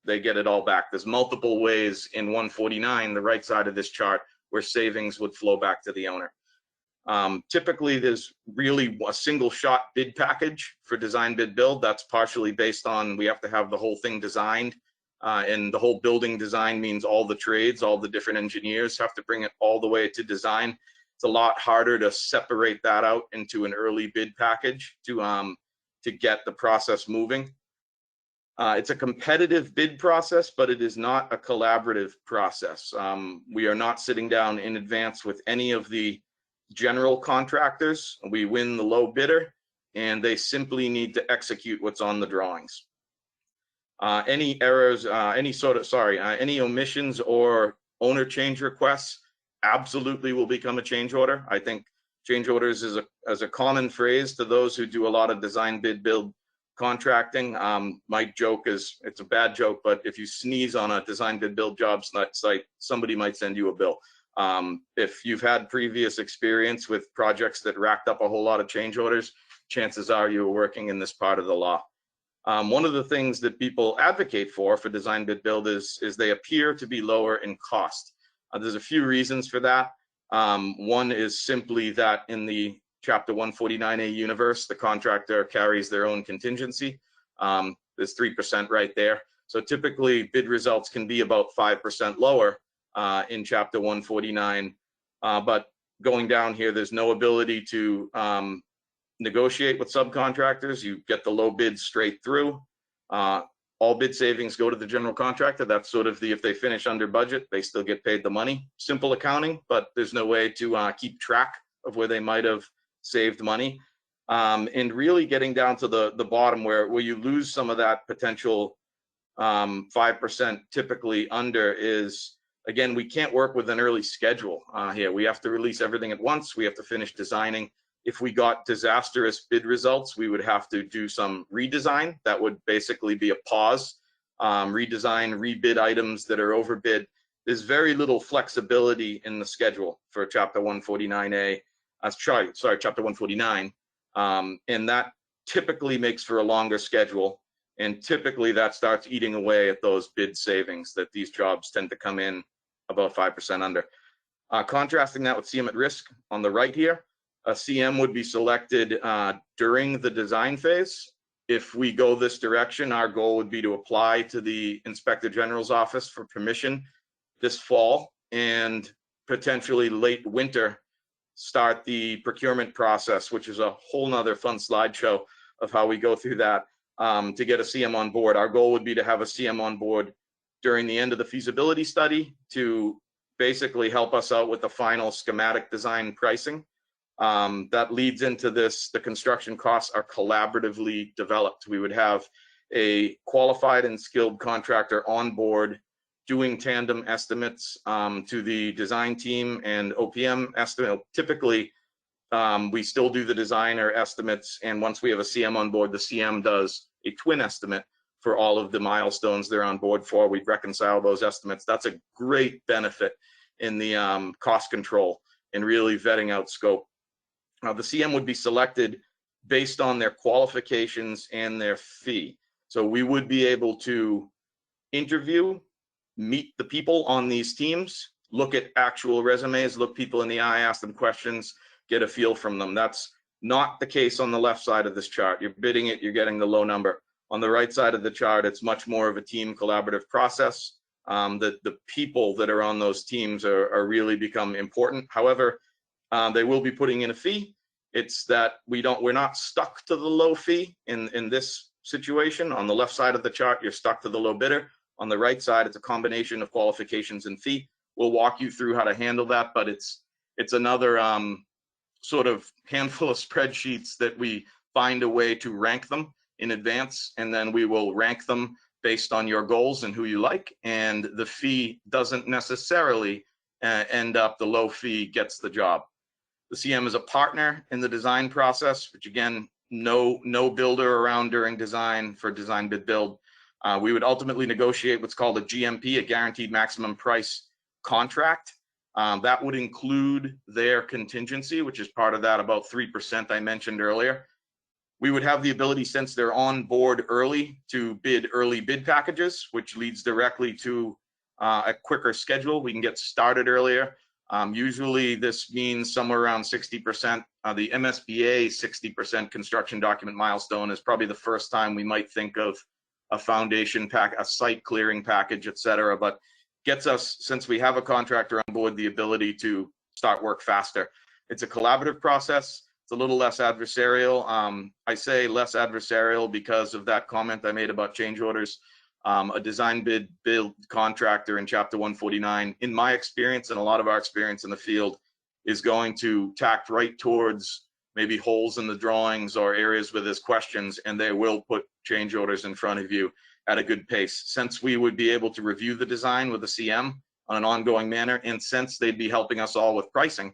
they get it all back. There's multiple ways in 149, the right side of this chart, where savings would flow back to the owner. Typically, there's really a single shot bid package for design bid build. That's partially based on we have to have the whole thing designed And the whole building design means all the trades, all the different engineers have to bring it all the way to design. It's a lot harder to separate that out into an early bid package to get the process moving. It's a competitive bid process, but it is not a collaborative process. We are not sitting down in advance with any of the general contractors. We win the low bidder, and they simply need to execute what's on the drawings. Any errors, any omissions or owner change requests absolutely will become a change order. I think change orders is a common phrase to those who do a lot of design bid build contracting. My joke is, it's a bad joke, but if you sneeze on a design bid build job site, somebody might send you a bill. If you've had previous experience with projects that racked up a whole lot of change orders, chances are you were working in this part of the law. One of the things that people advocate for design bid build is they appear to be lower in cost. There's a few reasons for that. One is simply that in the Chapter 149A universe, the contractor carries their own contingency. There's 3% right there. So typically bid results can be about 5% lower in Chapter 149. But going down here, there's no ability to negotiate with subcontractors. You get the low bid straight through. All bid savings go to the general contractor. That's sort of if they finish under budget, they still get paid the money. Simple accounting, but there's no way to keep track of where they might have saved money. And really getting down to the bottom where you lose some of that potential 5% typically under is, again, we can't work with an early schedule here. We have to release everything at once. We have to finish designing. If we got disastrous bid results, we would have to do some redesign. That would basically be a pause, redesign, rebid items that are overbid. There's very little flexibility in the schedule for Chapter 149A, Chapter 149. And that typically makes for a longer schedule. And typically that starts eating away at those bid savings that these jobs tend to come in about 5% under. Contrasting that with CM at risk on the right here, a CM would be selected during the design phase. If we go this direction, our goal would be to apply to the Inspector General's office for permission this fall and potentially late winter start the procurement process, which is a whole nother fun slideshow of how we go through that to get a CM on board. Our goal would be to have a CM on board during the end of the feasibility study to basically help us out with the final schematic design pricing. That leads into this, the construction costs are collaboratively developed. We would have a qualified and skilled contractor on board doing tandem estimates to the design team and OPM estimate. Typically, we still do the designer estimates, and once we have a CM on board, the CM does a twin estimate for all of the milestones they're on board for. We reconcile those estimates. That's a great benefit in the cost control and really vetting out scope. The CM would be selected based on their qualifications and their fee. So we would be able to interview, meet the people on these teams, look at actual resumes, look people in the eye, ask them questions, get a feel from them. That's not the case on the left side of this chart. You're bidding it, you're getting the low number. On the right side of the chart, it's much more of a team collaborative process. The people that are on those teams are really become important. However, they will be putting in a fee. It's that we're not stuck to the low fee in this situation. On the left side of the chart, you're stuck to the low bidder. On the right side, it's a combination of qualifications and fee. We'll walk you through how to handle that, but it's another sort of handful of spreadsheets that we find a way to rank them in advance, and then we will rank them based on your goals and who you like, and the fee doesn't necessarily end up, the low fee gets the job. The CM is a partner in the design process, which again, no builder around during design for design bid build. We would ultimately negotiate what's called a GMP, a guaranteed maximum price contract. That would include their contingency, which is part of that about 3% I mentioned earlier. We would have the ability, since they're on board early, to bid early bid packages, which leads directly to a quicker schedule. We can get started earlier. Usually this means somewhere around 60%. The MSBA 60% construction document milestone is probably the first time we might think of a foundation pack, a site clearing package, et cetera, but gets us, since we have a contractor on board, the ability to start work faster. It's a collaborative process. It's a little less adversarial. I say less adversarial because of that comment I made about change orders. A design bid build contractor in Chapter 149, in my experience and a lot of our experience in the field, is going to tack right towards maybe holes in the drawings or areas where there's questions, and they will put change orders in front of you at a good pace. Since we would be able to review the design with the CM on an ongoing manner, and since they'd be helping us all with pricing,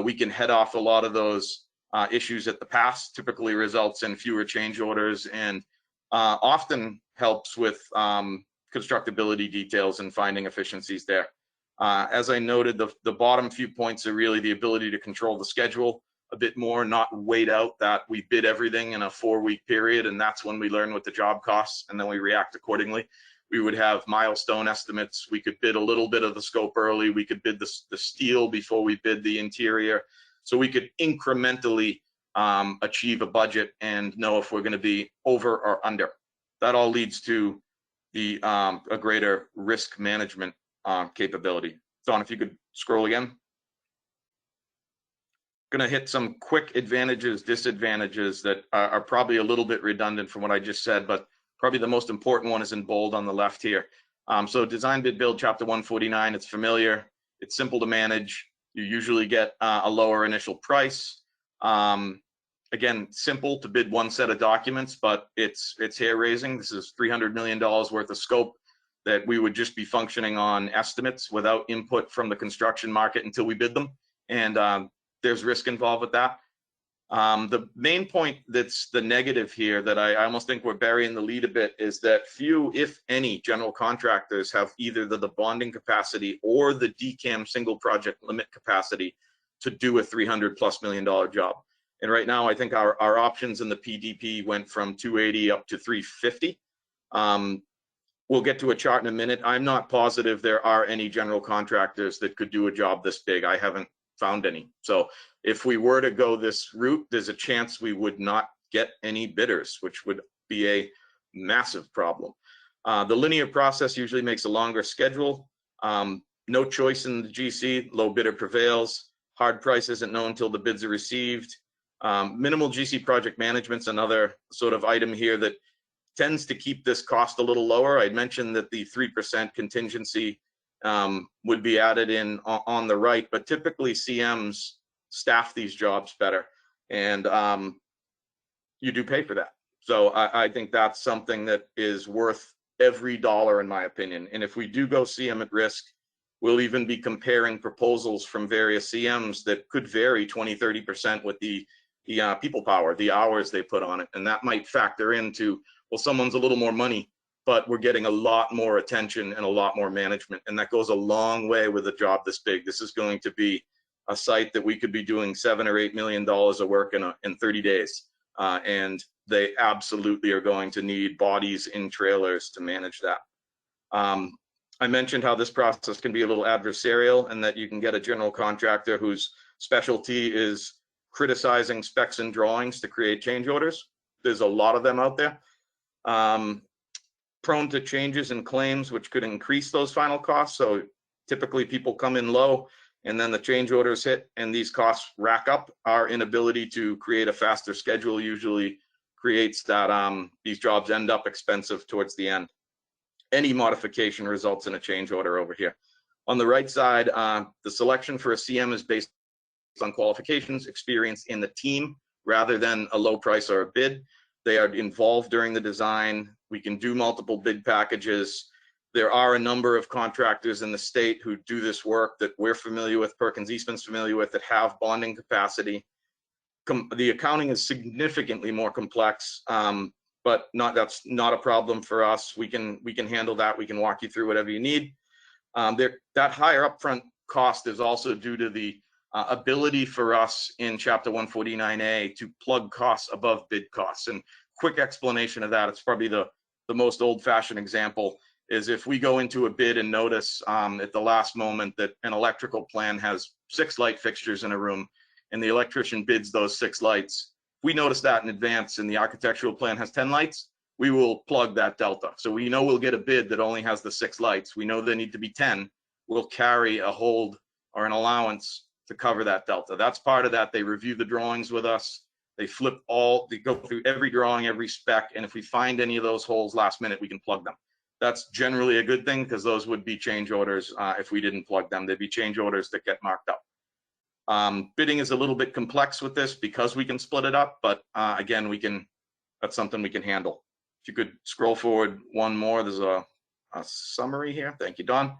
we can head off a lot of those issues at the pass. Typically results in fewer change orders and often helps with constructability details and finding efficiencies there. As I noted, the bottom few points are really the ability to control the schedule a bit more, not wait out that we bid everything in a 4-week period, and that's when we learn what the job costs, and then we react accordingly. We would have milestone estimates. We could bid a little bit of the scope early. We could bid the steel before we bid the interior. So we could incrementally achieve a budget and know if we're going to be over or under. That all leads to the a greater risk management capability. Don, if you could scroll again. Going to hit some quick advantages, disadvantages that are probably a little bit redundant from what I just said, but probably the most important one is in bold on the left here. So design bid build Chapter 149, it's familiar, it's simple to manage. You usually get a lower initial price. Again, simple to bid one set of documents, but it's hair raising. This is $300 million worth of scope that we would just be functioning on estimates without input from the construction market until we bid them. And there's risk involved with that. The main point that's the negative here that I almost think we're burying the lead a bit is that few, if any, general contractors have either the bonding capacity or the DCAM single project limit capacity to do a $300+ million job. And right now, I think our options in the PDP went from 280 up to 350. We'll get to a chart in a minute. I'm not positive there are any general contractors that could do a job this big. I haven't found any. So if we were to go this route, there's a chance we would not get any bidders, which would be a massive problem. The linear process usually makes a longer schedule. No choice in the GC, low bidder prevails. Hard price isn't known until the bids are received. Minimal GC project management's another sort of item here that tends to keep this cost a little lower. I'd mentioned that the 3% contingency would be added in on the right, but typically CMs staff these jobs better, and you do pay for that. So I think that's something that is worth every dollar in my opinion. And if we do go CM at risk, we'll even be comparing proposals from various CMs that could vary 20-30% with the people power, the hours they put on it, and that might factor into, well, someone's a little more money, but we're getting a lot more attention and a lot more management. And that goes a long way with a job this big. This is going to be a site that we could be doing $7 or $8 million of work in 30 days. And they absolutely are going to need bodies in trailers to manage that. I mentioned how this process can be a little adversarial and that you can get a general contractor whose specialty is criticizing specs and drawings to create change orders. There's a lot of them out there. Prone to changes in claims, which could increase those final costs. So typically people come in low and then the change orders hit and these costs rack up. Our inability to create a faster schedule usually creates that these jobs end up expensive towards the end. Any modification results in a change order over here. On the right side, the selection for a CM is based on qualifications, experience in the team, rather than a low price or a bid. They are involved during the design. We can do multiple bid packages. There are a number of contractors in the state who do this work that we're familiar with, Perkins Eastman's familiar with, that have bonding capacity. The accounting is significantly more complex, but that's not a problem for us. We can handle that. We can walk you through whatever you need. That higher upfront cost is also due to the ability for us in Chapter 149A to plug costs above bid costs. And quick explanation of that, it's probably the most old-fashioned example, is if we go into a bid and notice at the last moment that an electrical plan has 6 light fixtures in a room and the electrician bids those 6 lights, we notice that in advance and the architectural plan has 10 lights, we will plug that delta. So we know we'll get a bid that only has the 6 lights. We know there need to be 10. We'll carry a hold or an allowance to cover that delta. That's part of that. They review the drawings with us. They go through every drawing, every spec, and if we find any of those holes last minute, we can plug them. That's generally a good thing because those would be change orders if we didn't plug them. They'd be change orders that get marked up. Bidding is a little bit complex with this because we can split it up, but again, that's something we can handle. If you could scroll forward one more, there's a summary here. Thank you, Don.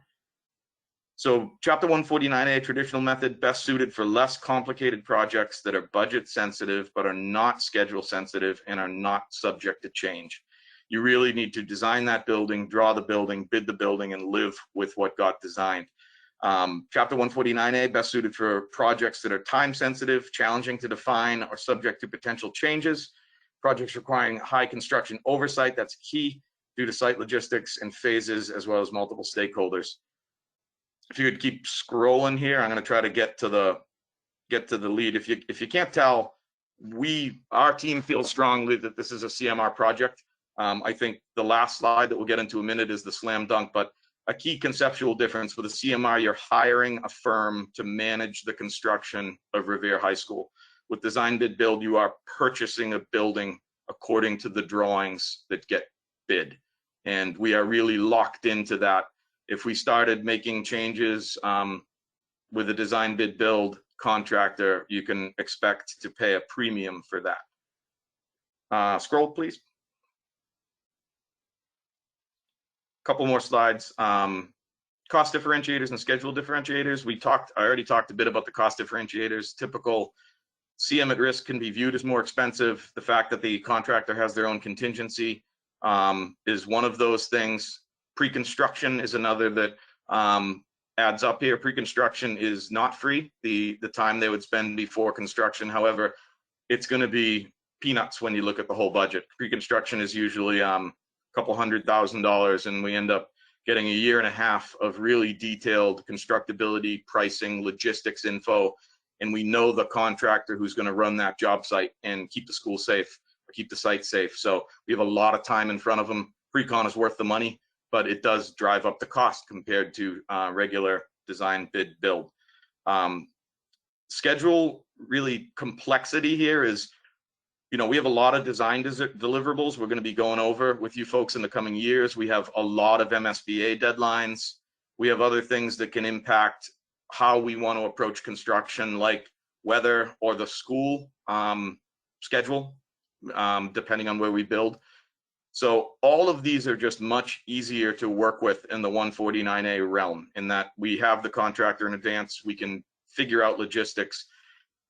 So Chapter 149A, traditional method, best suited for less complicated projects that are budget sensitive, but are not schedule sensitive and are not subject to change. You really need to design that building, draw the building, bid the building, and live with what got designed. Chapter 149A, best suited for projects that are time sensitive, challenging to define, or subject to potential changes. Projects requiring high construction oversight, that's key due to site logistics and phases, as well as multiple stakeholders. If you could keep scrolling here, I'm going to try to get to the lead. If you can't tell, our team feels strongly that this is a CMR project. I think the last slide that we'll get into a minute is the slam dunk, but a key conceptual difference with the CMR, you're hiring a firm to manage the construction of Revere High School. With design bid build, you are purchasing a building according to the drawings that get bid. And we are really locked into that. If we started making changes with a design bid build contractor, you can expect to pay a premium for that. Scroll, please. Couple more slides. Cost differentiators and schedule differentiators. I already talked a bit about the cost differentiators. Typical CM at risk can be viewed as more expensive. The fact that the contractor has their own contingency is one of those things. Pre-construction is another that adds up here. Pre-construction is not free, the time they would spend before construction. However, it's going to be peanuts when you look at the whole budget. Pre-construction is usually couple $100,000, and we end up getting a year and a half of really detailed constructability, pricing, logistics info, and we know the contractor who's going to run that job site and keep the school safe or keep the site safe. So we have a lot of time in front of them. Pre-con is worth the money, but it does drive up the cost compared to regular design bid build. Schedule, really complexity here is, we have a lot of design deliverables we're going to be going over with you folks in the coming years. We have a lot of MSBA deadlines. We have other things that can impact how we want to approach construction, like weather or the school schedule, depending on where we build. So all of these are just much easier to work with in the 149A realm, in that we have the contractor in advance. We can figure out logistics.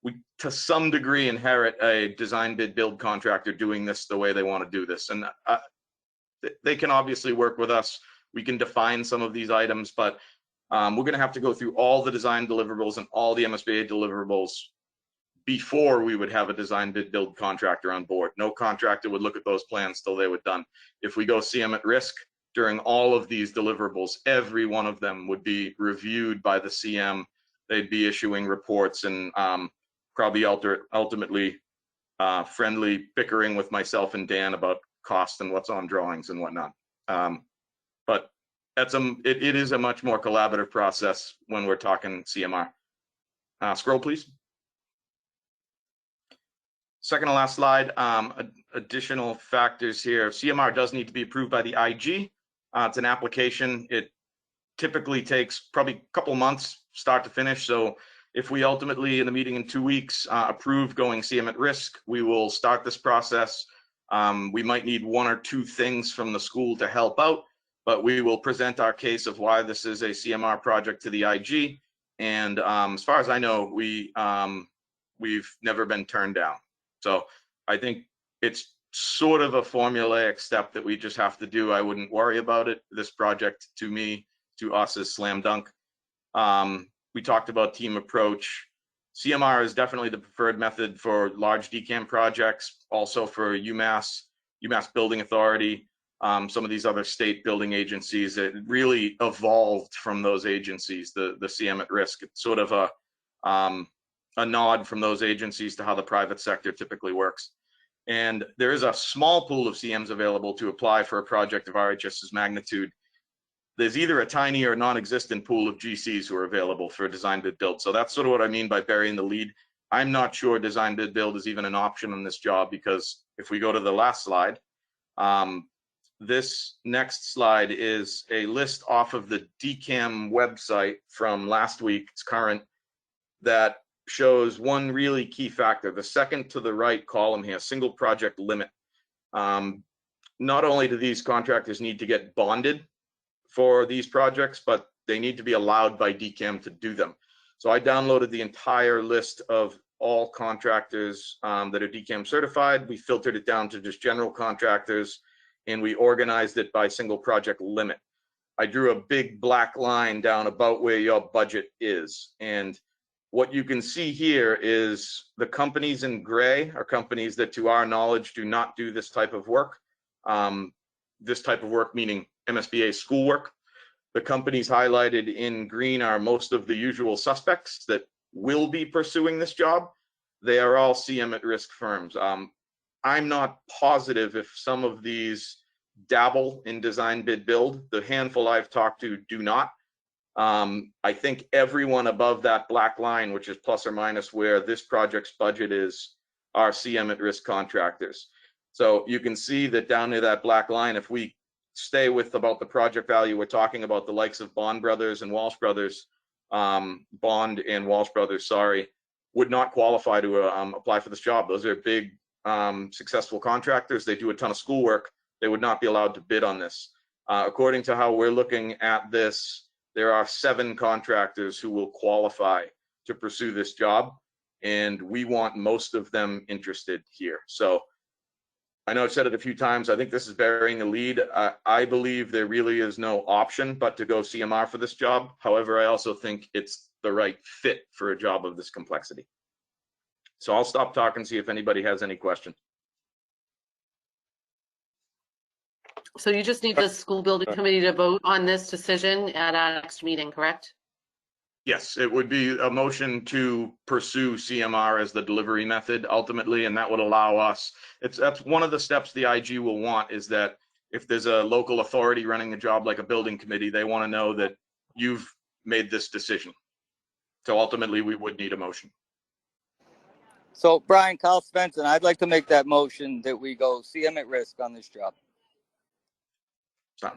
We, to some degree, inherit a design bid build contractor doing this the way they want to do this. And they can obviously work with us. We can define some of these items, but we're going to have to go through all the design deliverables and all the MSBA deliverables before we would have a design bid build contractor on board. No contractor would look at those plans till they were done. If we go CM at risk during all of these deliverables, every one of them would be reviewed by the CM. They'd be issuing reports and probably ultimately friendly bickering with myself and Dan about cost and what's on drawings and whatnot. But it is a much more collaborative process when we're talking CMR. Scroll, please. Second to last slide, additional factors here. CMR does need to be approved by the IG. It's an application. It typically takes probably a couple months start to finish. So if we ultimately, in the meeting in 2 weeks, approve going CM at risk, we will start this process. We might need 1 or 2 things from the school to help out, but we will present our case of why this is a CMR project to the IG. And as far as I know, we've never been turned down. So I think it's sort of a formulaic step that we just have to do. I wouldn't worry about it. This project, to us, is slam dunk. We talked about team approach. CMR is definitely the preferred method for large DCAM projects, also for UMass Building Authority, some of these other state building agencies. It really evolved from those agencies, the CM at risk. It's sort of a nod from those agencies to how the private sector typically works. And there is a small pool of CMs available to apply for a project of RHS's magnitude. There's either a tiny or non-existent pool of GCs who are available for a design bid build. So that's sort of what I mean by burying the lead. I'm not sure design bid build is even an option on this job, because if we go to the last slide, this next slide is a list off of the DCAM website from last week. It's current, that shows one really key factor. The second to the right column here, single project limit. Not only do these contractors need to get bonded for these projects, but they need to be allowed by DCAM to do them. So I downloaded the entire list of all contractors that are DCAM certified. We filtered it down to just general contractors, and we organized it by single project limit. I drew a big black line down about where your budget is. And what you can see here is the companies in gray are companies that, to our knowledge, do not do this type of work. This type of work meaning MSBA schoolwork. The companies highlighted in green are most of the usual suspects that will be pursuing this job. They are all CM at risk firms. I'm not positive if some of these dabble in design bid build. The handful I've talked to do not. I think everyone above that black line, which is plus or minus where this project's budget is, are CM at risk contractors. So you can see that down near that black line, if we stay with about the project value, we're talking about the likes of Bond Brothers and Walsh Brothers, Bond and Walsh Brothers, sorry, would not qualify to apply for this job. Those are big, successful contractors. They do a ton of schoolwork. They would not be allowed to bid on this. According to how we're looking at this, there are 7 contractors who will qualify to pursue this job, and we want most of them interested here. So I know I've said it a few times. I think this is burying the lead. I believe there really is no option but to go CMR for this job. However, I also think it's the right fit for a job of this complexity. So I'll stop talking, see if anybody has any questions. So you just need the school building committee to vote on this decision at our next meeting, correct? Yes, it would be a motion to pursue CMR as the delivery method ultimately, and that would allow us, that's one of the steps the IG will want, is that if there's a local authority running a job like a building committee, they want to know that you've made this decision. So ultimately, we would need a motion. So Brian, Carl Svensson, I'd like to make that motion that we go CM at risk on this job.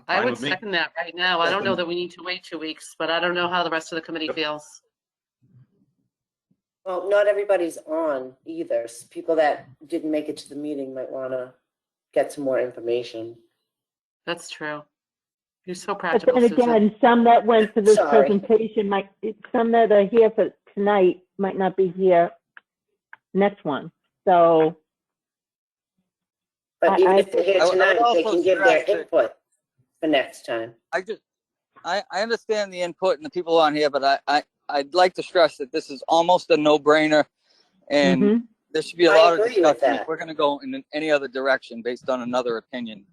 I would second that right now. I don't know that we need to wait 2 weeks, but I don't know how the rest of the committee feels. Well, not everybody's on either. People that didn't make it to the meeting might want to get some more information. That's true. You're so But practical, then Susan. again, some that went to this Sorry. presentation some that are here for tonight might not be here next one. So. But even if they're here I would tonight, they also can give their stress that- input for next time. I understand the input and the people on here, but I'd like to stress that this is almost a no-brainer, and there should be a lot of agree with discussion that. if we're going to go in any other direction based on another opinion.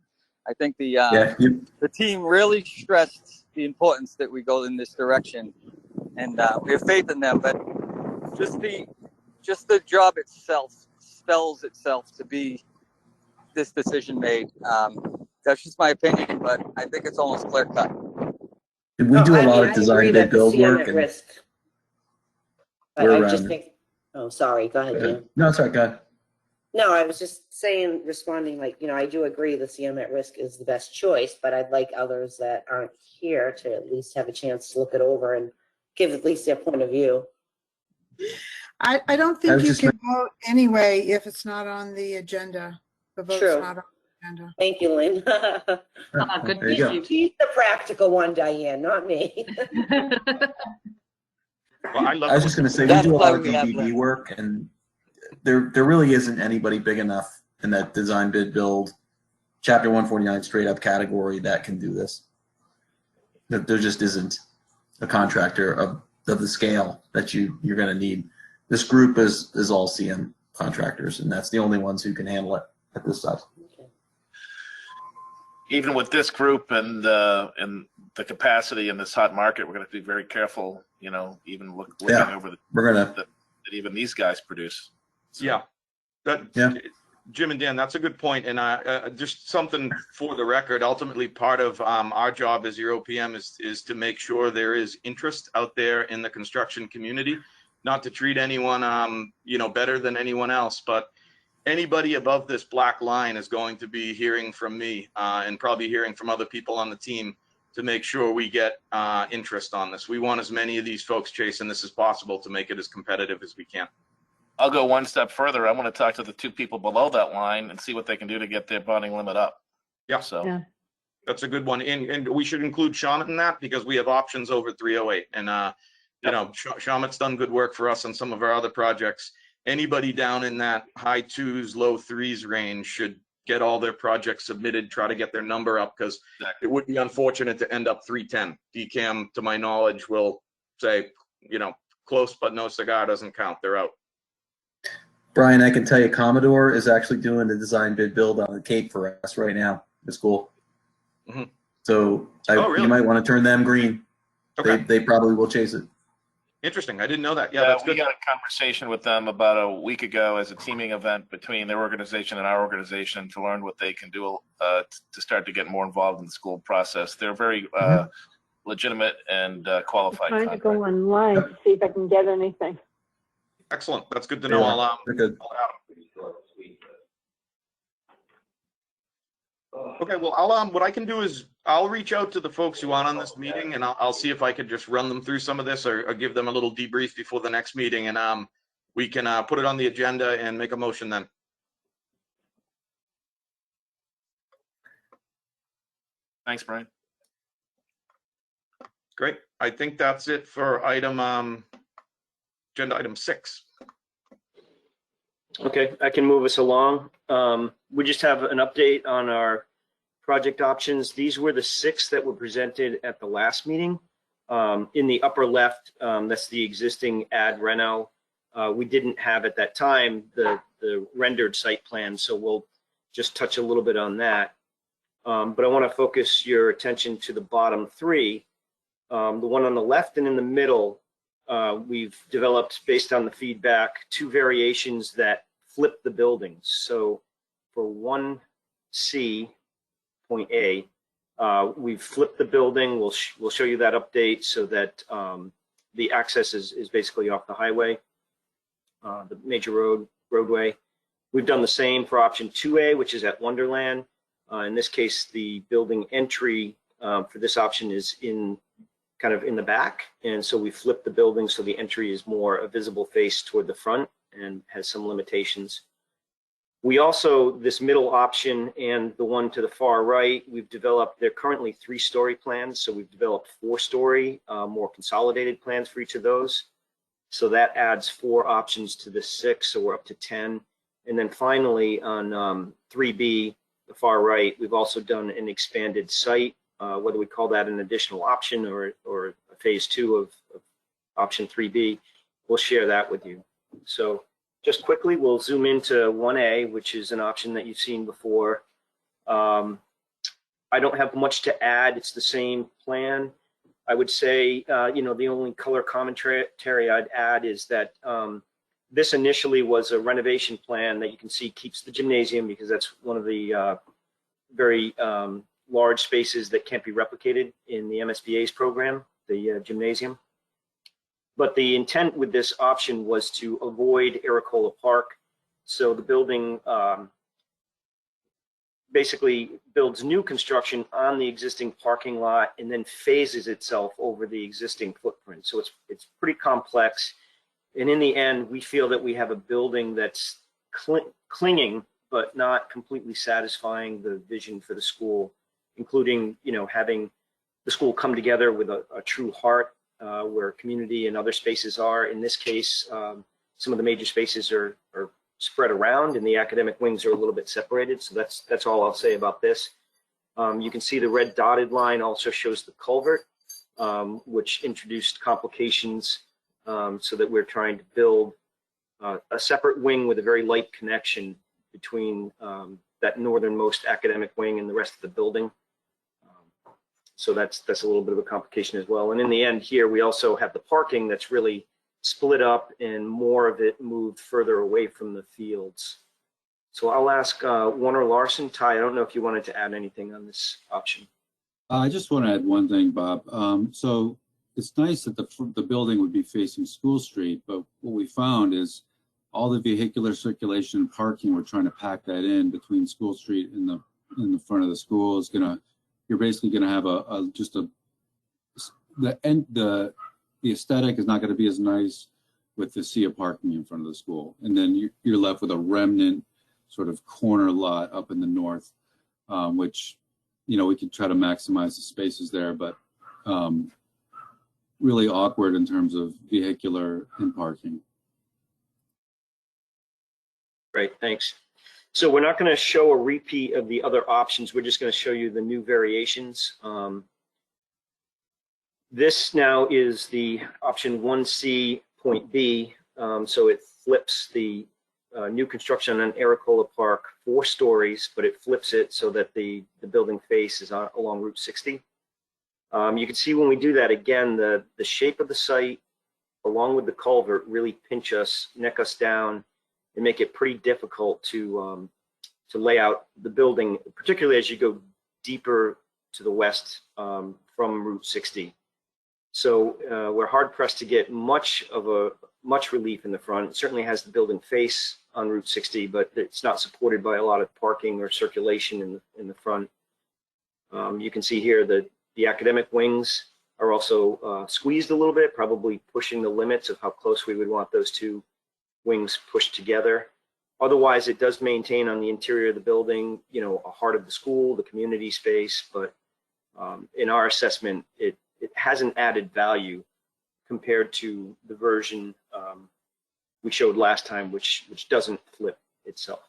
I think the team really stressed the importance that we go in this direction, and we have faith in them. But just the job itself spells itself to be this decision made. That's just my opinion, but I think it's almost clear cut. We do a lot of design bid build work, and risk. But I just think. Oh, sorry. Go ahead, Dan. No, it's all right, go ahead. No, I was just saying, responding, like, I do agree the CM at risk is the best choice, but I'd like others that aren't here to at least have a chance to look it over and give at least their point of view. I don't think you can vote anyway if it's not on the agenda. The vote's True. not on the agenda. Thank you, Lynn. Good There you go. She's the practical one, Diane, not me. Well, I was just going to say, we do a lot of DBB work, and there really isn't anybody big enough in that design bid build Chapter 149 straight up category that can do this. There just isn't a contractor of the scale that you're going to need. This group is all CM contractors, and that's the only ones who can handle it at this size. Even with this group and the capacity in this hot market, we're going to have to be very careful. Even looking over that even these guys produce. So. Yeah, Jim and Dan, that's a good point. And just something for the record, ultimately part of our job as your OPM is to make sure there is interest out there in the construction community, not to treat anyone, you know, better than anyone else, but anybody above this black line is going to be hearing from me and probably hearing from other people on the team to make sure we get interest on this. We want as many of these folks chasing this as possible to make it as competitive as we can. I'll go one step further. I want to talk to the two people below that line and see what they can do to get their bonding limit up. Yeah. So Yeah. That's a good one. And we should include Shawmut in that because we have options over 308. And, you know, Shawmut's done good work for us on some of our other projects. Anybody down in that high 2s, low 3s range should get all their projects submitted, try to get their number up because it would be unfortunate to end up 310. DCAM, to my knowledge, will say, you know, close but no cigar doesn't count. They're out. Brian, I can tell you Commodore is actually doing the design bid build on the Cape for us right now. It's cool. Mm-hmm. So really? you might want to turn them green. Okay. They probably will chase it. Interesting. I didn't know that. Yeah, that's we good. had a conversation with them about a week ago as a teaming event between their organization and our organization to learn what they can do to start to get more involved in the school process. They're very legitimate and qualified. I'm trying to go online to see if I can get anything. Excellent. That's good to know. I'll okay. Well, what I can do is I'll reach out to the folks who aren't on this meeting, and I'll see if I could just run them through some of this or give them a little debrief before the next meeting, and we can put it on the agenda and make a motion then. Thanks, Brian. Great. I think that's it for agenda item 6. Okay, I can move us along. We just have an update on our project options. These were the 6 that were presented at the last meeting. In the upper left, that's the existing ad reno. We didn't have at that time the rendered site plan, so we'll just touch a little bit on that. But I want to focus your attention to the bottom 3. The one on the left and in the middle, we've developed, based on the feedback, 2 variations that flip the buildings. So for 1C, point A, we've flipped the building. We'll show you that update so that the access is basically off the highway, the major roadway. We've done the same for option 2A, which is at Wonderland. In this case, the building entry for this option is kind of in the back. And so we flipped the building so the entry is more a visible face toward the front and has some limitations. We also, this middle option and the one to the far right, we've developed, they're currently 3-story plans. So we've developed 4-story, more consolidated plans for each of those. So that adds 4 options to the 6, so we're up to 10. And then finally on 3B, the far right, we've also done an expanded site, whether we call that an additional option or a phase 2 of option 3B, we'll share that with you. So just quickly, we'll zoom into 1A, which is an option that you've seen before. I don't have much to add. It's the same plan. I would say, you know, the only color commentary I'd add is that this initially was a renovation plan that you can see keeps the gymnasium because that's one of the very large spaces that can't be replicated in the MSBA's program, the gymnasium. But the intent with this option was to avoid Aracola Park. So the building basically builds new construction on the existing parking lot and then phases itself over the existing footprint. So it's pretty complex. And in the end, we feel that we have a building that's clinging, but not completely satisfying the vision for the school, including, you know, having the school come together with a true heart where community and other spaces are. In this case, some of the major spaces are spread around and the academic wings are a little bit separated. So that's all I'll say about this. You can see the red dotted line also shows the culvert, which introduced complications so that we're trying to build a separate wing with a very light connection between that northernmost academic wing and the rest of the building. So that's a little bit of a complication as well. And in the end here, we also have the parking that's really split up and more of it moved further away from the fields. So I'll ask Warner Larson. Ty, I don't know if you wanted to add anything on this option. I just want to add one thing, Bob. So it's nice that the building would be facing School Street, but what we found is all the vehicular circulation and parking, we're trying to pack that in between School Street and the front of the school is you're basically gonna have the aesthetic is not gonna be as nice with the sea of parking in front of the school. And then you're left with a remnant sort of corner lot up in the north, which, you know, we could try to maximize the spaces there, but really awkward in terms of vehicular and parking. Great, thanks. So we're not going to show a repeat of the other options. We're just going to show you the new variations. This now is the option 1C point B. So it flips the new construction on Aracola Park 4 stories, but it flips it so that the building face is along Route 60. You can see when we do that, again, the shape of the site along with the culvert really pinch us, neck us down, and make it pretty difficult to lay out the building, particularly as you go deeper to the west from Route 60. So we're hard pressed to get much relief in the front. It certainly has the building face on Route 60, but it's not supported by a lot of parking or circulation in the front. You can see here that the academic wings are also squeezed a little bit, probably pushing the limits of how close we would want those two wings pushed together. Otherwise, it does maintain on the interior of the building, you know, a heart of the school, the community space, but in our assessment, it hasn't added value compared to the version we showed last time, which doesn't flip itself.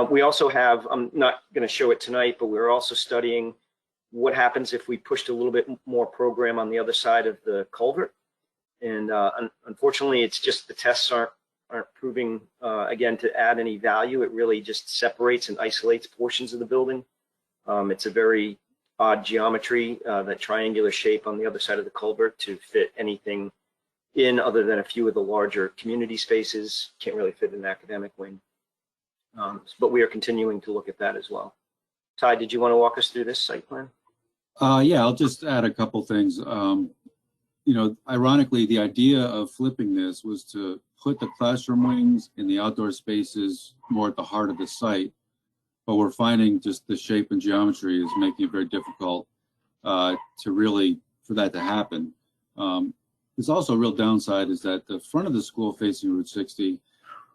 We also have, I'm not going to show it tonight, but we're also studying what happens if we pushed a little bit more program on the other side of the culvert. And unfortunately, it's just the tests aren't proving, again, to add any value. It really just separates and isolates portions of the building. It's a very odd geometry, that triangular shape on the other side of the culvert to fit anything in other than a few of the larger community spaces. Can't really fit an academic wing. But we are continuing to look at that as well. Ty, did you want to walk us through this site plan? Yeah, I'll just add a couple things. You know, ironically, the idea of flipping this was to put the classroom wings in the outdoor spaces more at the heart of the site, but we're finding just the shape and geometry is making it very difficult for that to happen. There's also a real downside is that the front of the school facing Route 60,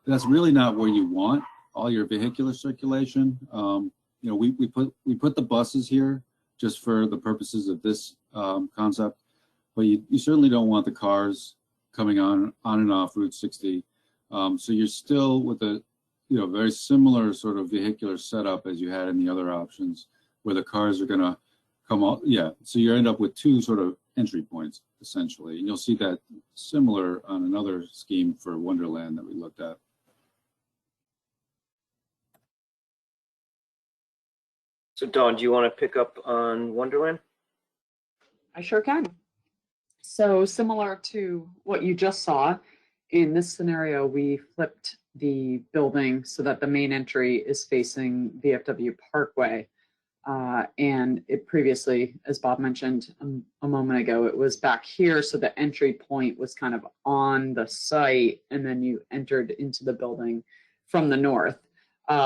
that's really not where you want all your vehicular circulation. You know, we put the buses here just for the purposes of this concept, but you certainly don't want the cars coming on and off Route 60. So you're still with a very similar sort of vehicular setup as you had in the other options, where the cars are going to come out. Yeah, so you end up with two sort of entry points essentially, and you'll see that similar on another scheme for Wonderland that we looked at. So Dawn, do you want to pick up on Wonderland? I sure can. So similar to what you just saw, in this scenario, we flipped the building so that the main entry is facing VFW Parkway. And it previously, as Bob mentioned a moment ago, it was back here. So the entry point was kind of on the site, and then you entered into the building from the north.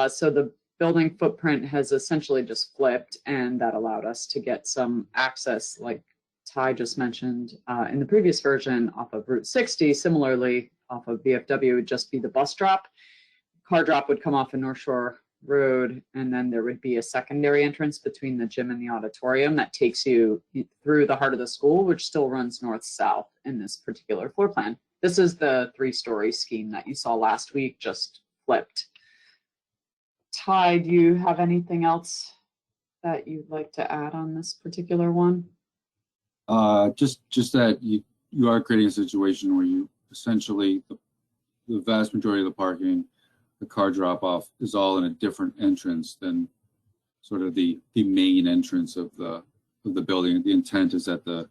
So the building footprint has essentially just flipped, and that allowed us to get some access, like Ty just mentioned, in the previous version off of Route 60. Similarly, off of VFW would just be the bus drop. Car drop would come off of North Shore Road, and then there would be a secondary entrance between the gym and the auditorium that takes you through the heart of the school, which still runs north-south in this particular floor plan. This is the 3-story scheme that you saw last week, just flipped. Ty, do you have anything else that you'd like to add on this particular one? Just that you are creating a situation where you essentially the vast majority of the parking, the car drop off is all in a different entrance than sort of the main entrance of the building. The intent is that the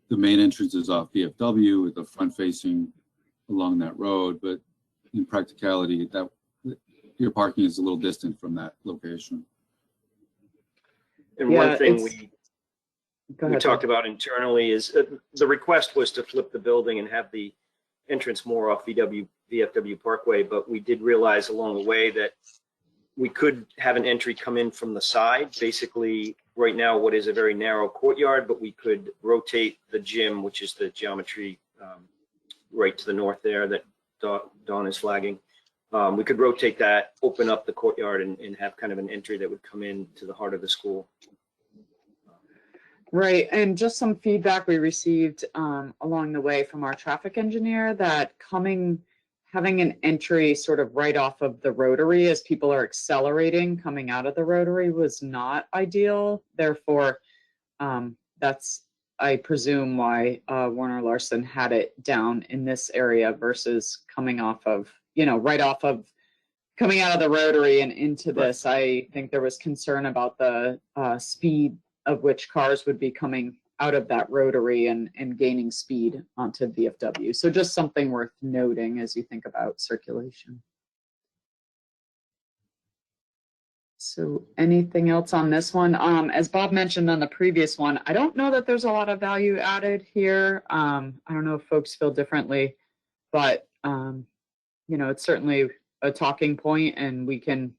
main entrance is off VFW with the front facing along that road, but in practicality, your parking is a little distant from that location. And Yeah, one thing it's- Go we ahead, talked Bob. about internally is the request was to flip the building and have the entrance more off VFW Parkway, but we did realize along the way that we could have an entry come in from the side, basically right now what is a very narrow courtyard, but we could rotate the gym, which is the geometry right to the north there that Dawn is flagging. We could rotate that, open up the courtyard and have kind of an entry that would come in to the heart of the school. Right, and just some feedback we received along the way from our traffic engineer that having an entry sort of right off of the rotary as people are accelerating coming out of the rotary was not ideal. Therefore, that's, I presume, why Warner Larson had it down in this area versus coming off of, right off of coming out of the rotary and into this. I think there was concern about the speed of which cars would be coming out of that rotary and gaining speed onto VFW. So just something worth noting as you think about circulation. So anything else on this one? As Bob mentioned on the previous one, I don't know that there's a lot of value added here. I don't know if folks feel differently, but it's certainly a talking point and we can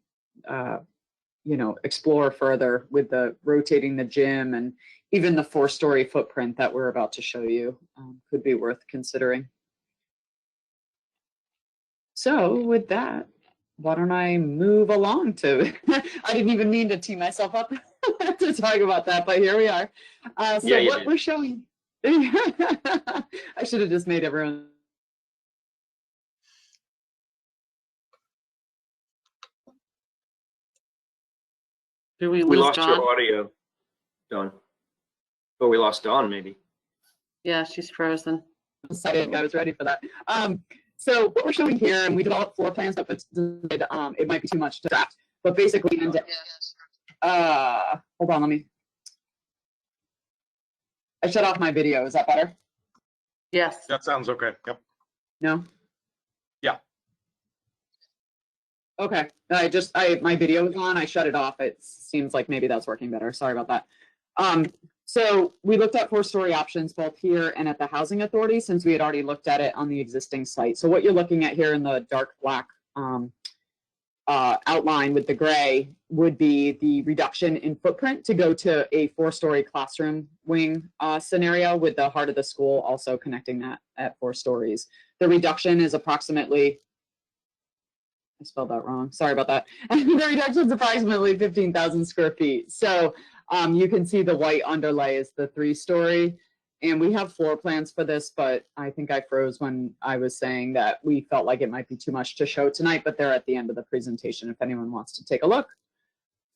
explore further with the rotating the gym and even the 4-story footprint that we're about to show you could be worth considering. So with that, why don't I move along to, I didn't even mean to tee myself up to talk about that, but here we are. So Yeah, what we're showing, I should have just made everyone. Do we We lose lost Dawn? your audio, Dawn. Oh, we lost Dawn, maybe. Yeah, she's frozen. Excited, I was ready for that. So what we're showing here, and we developed floor plans, but it might be too much to draft. But basically, hold on, let me. I shut off my video. Is that better? Yes. That sounds okay. Yep. No. Yeah. Okay. My video was on. I shut it off. It seems like maybe that's working better. Sorry about that. So we looked at 4-story options both here and at the Housing Authority since we had already looked at it on the existing site. So what you're looking at here in the dark black outline with the gray would be the reduction in footprint to go to a 4-story classroom wing scenario with the heart of the school also connecting that at 4 stories. The reduction is approximately, I spelled that wrong. Sorry about that. The reduction is approximately 15,000 square feet. So you can see the white underlay is the 3-story. And we have floor plans for this, but I think I froze when I was saying that we felt like it might be too much to show tonight, but they're at the end of the presentation if anyone wants to take a look.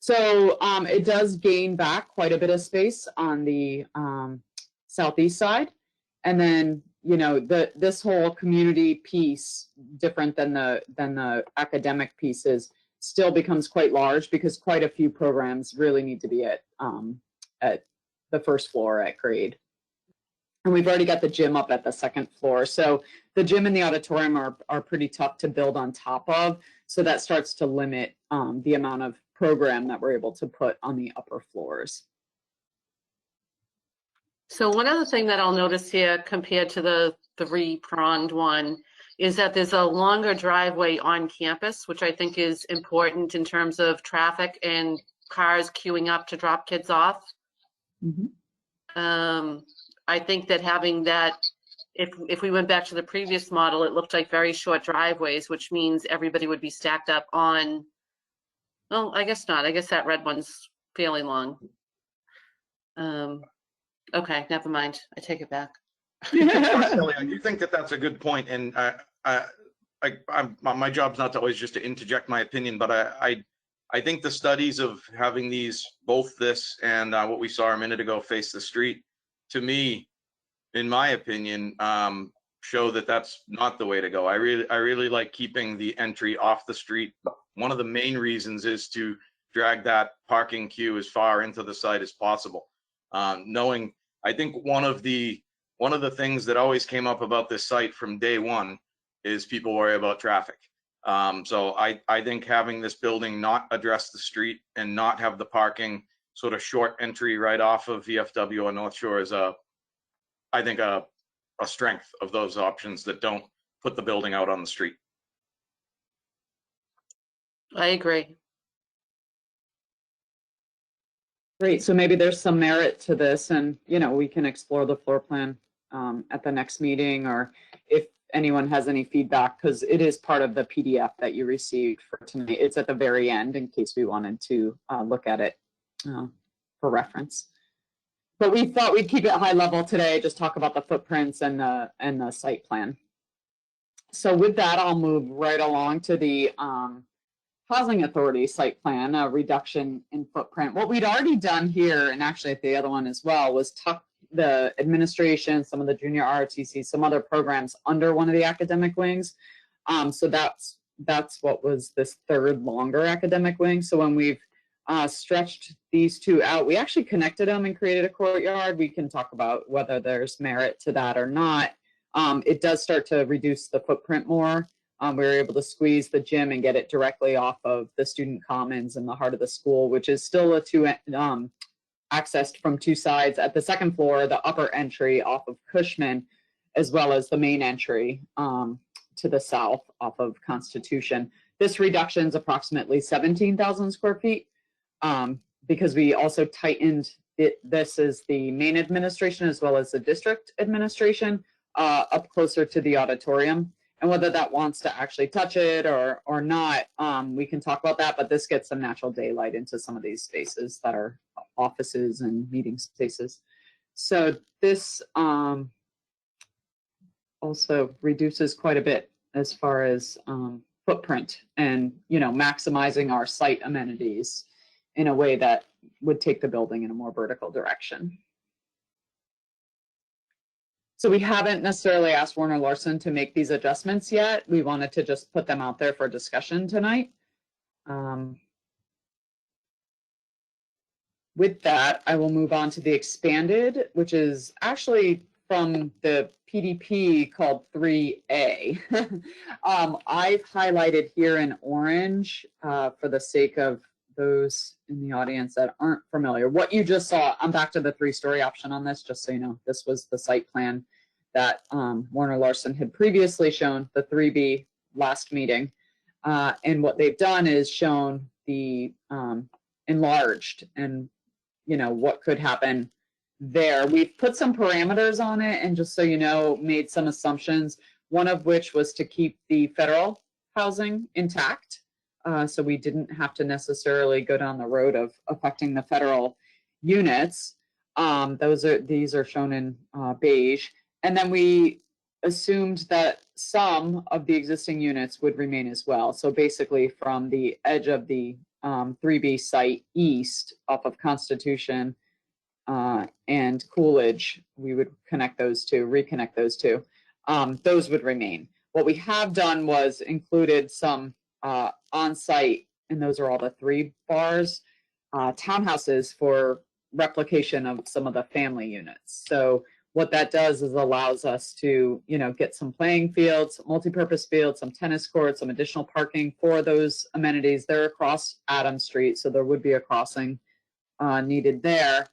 So it does gain back quite a bit of space on the southeast side. And then, this whole community piece, different than the academic pieces, still becomes quite large because quite a few programs really need to be at the first floor at grade. And we've already got the gym up at the 2nd floor. So the gym and the auditorium are pretty tough to build on top of. So that starts to limit the amount of program that we're able to put on the upper floors. So one other thing that I'll notice here compared to the 3-pronged one is that there's a longer driveway on campus, which I think is important in terms of traffic and cars queuing up to drop kids off. Mm-hmm. I think that having that, if we went back to the previous model, it looked like very short driveways, which means everybody would be stacked up on, well, I guess not. I guess that red one's fairly long. Okay, never mind. I take it back. Personally, I do think that that's a good point, and my job's not to always just to interject my opinion, but I think the studies of having these, both this and what we saw a minute ago, face the street, to me, in my opinion, show that that's not the way to go. I really like keeping the entry off the street. One of the main reasons is to drag that parking queue as far into the site as possible. Knowing, I think one of the things that always came up about this site from day one is people worry about traffic. So I think having this building not address the street and not have the parking sort of short entry right off of VFW or North Shore is I think a strength of those options that don't put the building out on the street. I agree. Great, so maybe there's some merit to this, and, you know, we can explore the floor plan at the next meeting, or if anyone has any feedback, because it is part of the PDF that you received for tonight. It's at the very end in case we wanted to look at it for reference. But we thought we'd keep it high level today, just talk about the footprints and the site plan. So with that, I'll move right along to the Housing Authority site plan, a reduction in footprint. What we'd already done here, and actually at the other one as well, was tuck the administration, some of the junior ROTC, some other programs under one of the academic wings. So that's what was this third longer academic wing. So when we've stretched these two out, we actually connected them and created a courtyard. We can talk about whether there's merit to that or not. It does start to reduce the footprint more. We were able to squeeze the gym and get it directly off of the student commons in the heart of the school, which is still a accessed from two sides. At the second floor, the upper entry off of Cushman, as well as the main entry to the south off of Constitution. This reduction is approximately 17,000 square feet because we also tightened it. This is the main administration as well as the district administration up closer to the auditorium. And whether that wants to actually touch it or not, we can talk about that, but this gets some natural daylight into some of these spaces that are offices and meeting spaces. So this also reduces quite a bit as far as footprint and, you know, maximizing our site amenities in a way that would take the building in a more vertical direction. So we haven't necessarily asked Warner Larson to make these adjustments yet. We wanted to just put them out there for discussion tonight. With that, I will move on to the expanded, which is actually from the PDP called 3A. I've highlighted here in orange for the sake of those in the audience that aren't familiar. What you just saw, I'm back to the 3-story option on this, just so you know. This was the site plan that Warner Larson had previously shown, the 3B last meeting. And what they've done is shown the enlarged and, you know, what could happen there. We've put some parameters on it, and just so you know, made some assumptions, one of which was to keep the federal housing intact. So we didn't have to necessarily go down the road of affecting the federal units. These are shown in beige. And then we assumed that some of the existing units would remain as well. So basically from the edge of the 3B site east off of Constitution and Coolidge, we would connect those two, reconnect those two. Those would remain. What we have done was included some on-site, and those are all the 3 bars, townhouses for replication of some of the family units. So what that does is allows us to, you know, get some playing fields, multi-purpose fields, some tennis courts, some additional parking for those amenities. They're across Adams Street, so there would be a crossing needed there,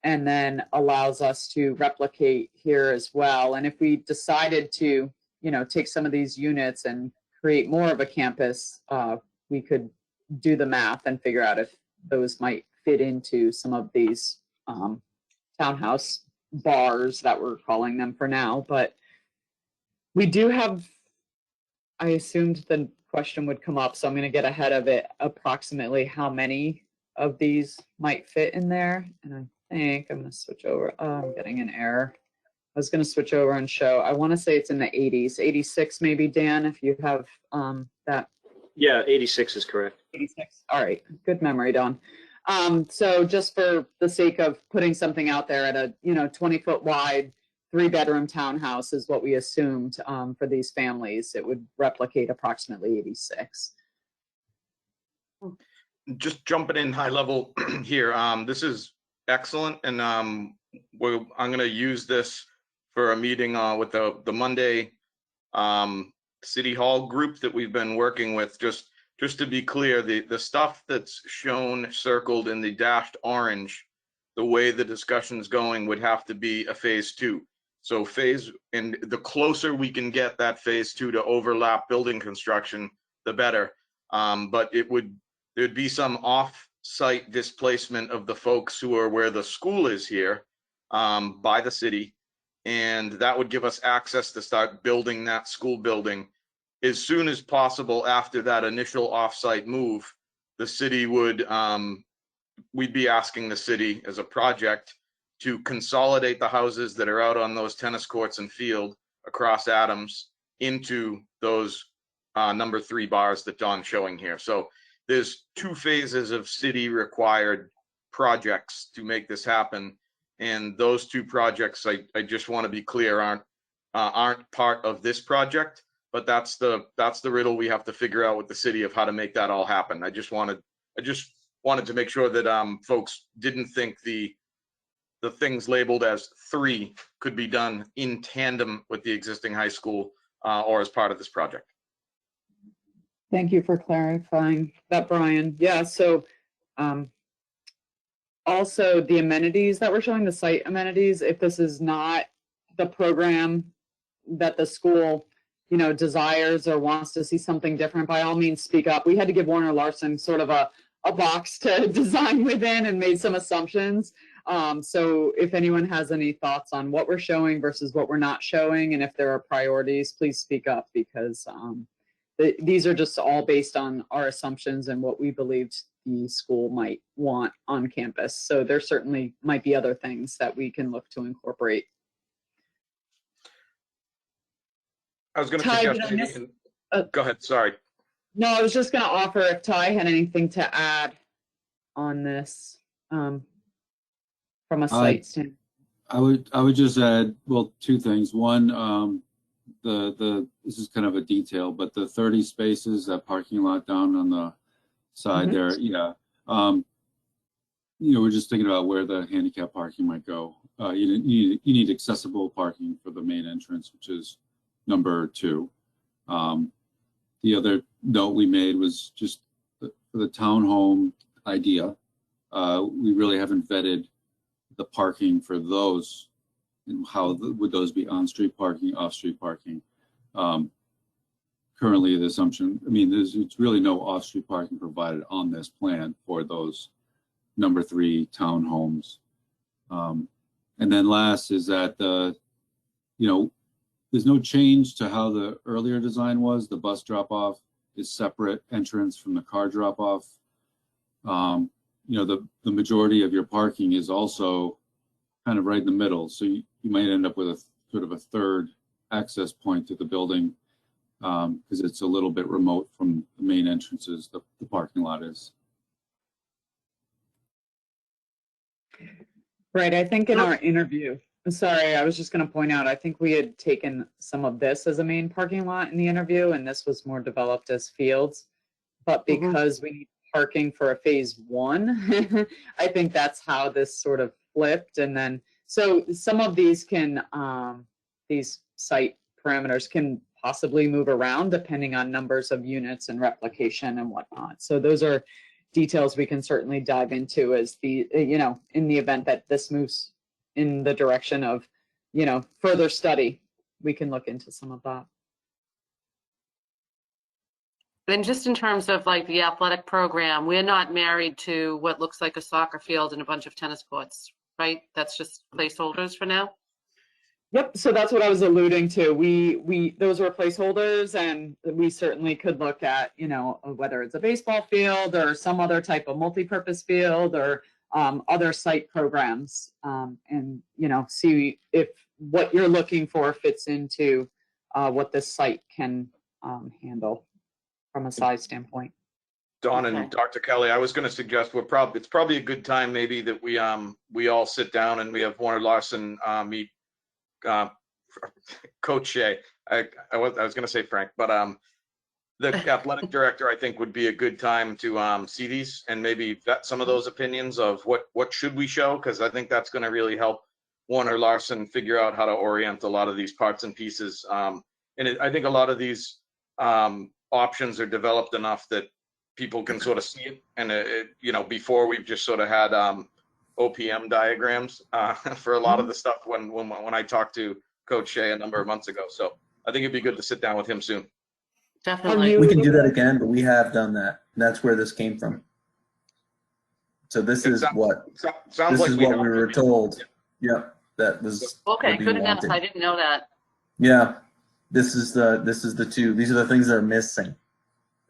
and then allows us to replicate here as well. And if we decided to, you know, take some of these units and create more of a campus, we could do the math and figure out if those might fit into some of these townhouse bars that we're calling them for now. But we do have, I assumed the question would come up, so I'm going to get ahead of it, approximately how many of these might fit in there. And I think I'm going to switch over. Oh, I'm getting an error. I was going to switch over and show. I want to say it's in the 80s, 86 maybe, Dan, if you have that. Yeah, 86 is correct. 86. All right. Good memory, Don. So just for the sake of putting something out there, at a 20-foot wide 3-bedroom townhouse is what we assumed for these families. It would replicate approximately 86. Just jumping in high level here. This is excellent, and I'm going to use this for a meeting with the Monday City Hall group that we've been working with. Just to be clear, the stuff that's shown circled in the dashed orange, the way the discussion's going would have to be a phase 2. So and the closer we can get that phase 2 to overlap building construction, the better. But there'd be some off-site displacement of the folks who are where the school is here by the city. And that would give us access to start building that school building as soon as possible. After that initial off-site move, the city we'd be asking the city as a project to consolidate the houses that are out on those tennis courts and field across Adams into those number 3 bars that Don's showing here. So there's 2 phases of city required projects to make this happen. And those 2 projects, I just want to be clear, aren't part of this project, but that's the riddle we have to figure out with the city of how to make that all happen. I just wanted to make sure that folks didn't think the things labeled as 3 could be done in tandem with the existing high school or as part of this project. Thank you for clarifying that, Brian. Yeah, so also the amenities that we're showing, the site amenities, if this is not the program that the school, desires or wants to see something different, by all means speak up. We had to give Warner Larson sort of a box to design within and made some assumptions. So if anyone has any thoughts on what we're showing versus what we're not showing, and if there are priorities, please speak up, because these are just all based on our assumptions and what we believed the school might want on campus. So there certainly might be other things that we can look to incorporate. I was going to Ty, suggest go ahead, sorry. No, I was just going to offer if Ty had anything to add on this from a site standpoint. I would just add, well, 2 things. One, this is kind of a detail, but the 30 spaces, that parking lot down on the side there, yeah. We're just thinking about where the handicap parking might go. You need accessible parking for the main entrance, which is number 2. The other note we made was just for the townhome idea. We really haven't vetted the parking for those, and how would those be on-street parking, off-street parking. Currently, the assumption, it's really no off-street parking provided on this plan for those number 3 townhomes. And then last is that there's no change to how the earlier design was. The bus drop-off is separate entrance from the car drop-off. The majority of your parking is also kind of right in the middle. So you might end up with a sort of a third access point to the building because it's a little bit remote from the main entrances, the parking lot is. Right, I think in our interview, sorry, I was just going to point out, I think we had taken some of this as a main parking lot in the interview, and this was more developed as fields. But because we need parking for a phase 1, I think that's how this sort of flipped. And then, so some of these these site parameters can possibly move around depending on numbers of units and replication and whatnot. So those are details we can certainly dive into as in the event that this moves in the direction of, further study, we can look into some of that. And just in terms of like the athletic program, we're not married to what looks like a soccer field and a bunch of tennis courts, right? That's just placeholders for now? Yep, so that's what I was alluding to. Those were placeholders, and we certainly could look at, whether it's a baseball field or some other type of multi-purpose field or other site programs, and see if what you're looking for fits into what this site can handle from a size standpoint. Don and Dr. Kelly, I was going to suggest it's probably a good time maybe that we all sit down and we have Warner Larson meet Coach Shea. I was going to say Frank, but the athletic director, I think, would be a good time to see these and maybe vet some of those opinions of what should we show, because I think that's going to really help Warner Larson figure out how to orient a lot of these parts and pieces. I think a lot of these options are developed enough that people can sort of see it. And you know, before we've just sort of had OPM diagrams for a lot of the stuff when I talked to Coach Shea a number of months ago. So I think it'd be good to sit down with him soon. Definitely. We can do that again, but we have done that. And that's where this came from. So this is what we were told. Yep, that was Okay, what we good enough. wanted. I didn't know that. Yeah, this is the two. These are the things that are missing.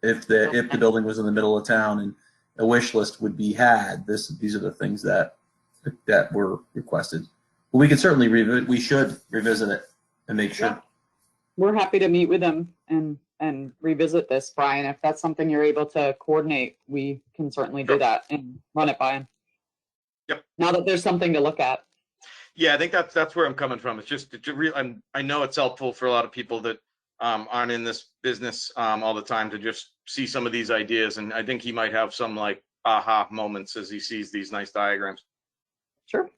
If the building was in the middle of town and a wish list would be had, these are the things that were requested. But we can certainly we should revisit it and make sure. Yeah. We're happy to meet with them and revisit this, Brian. If that's something you're able to coordinate, we can certainly do that and run it by him. Yep. Now that there's something to look at. Yeah, I think that's where I'm coming from. It's just I know it's helpful for a lot of people that aren't in this business all the time to just see some of these ideas, and I think he might have some like aha moments as he sees these nice diagrams. Sure.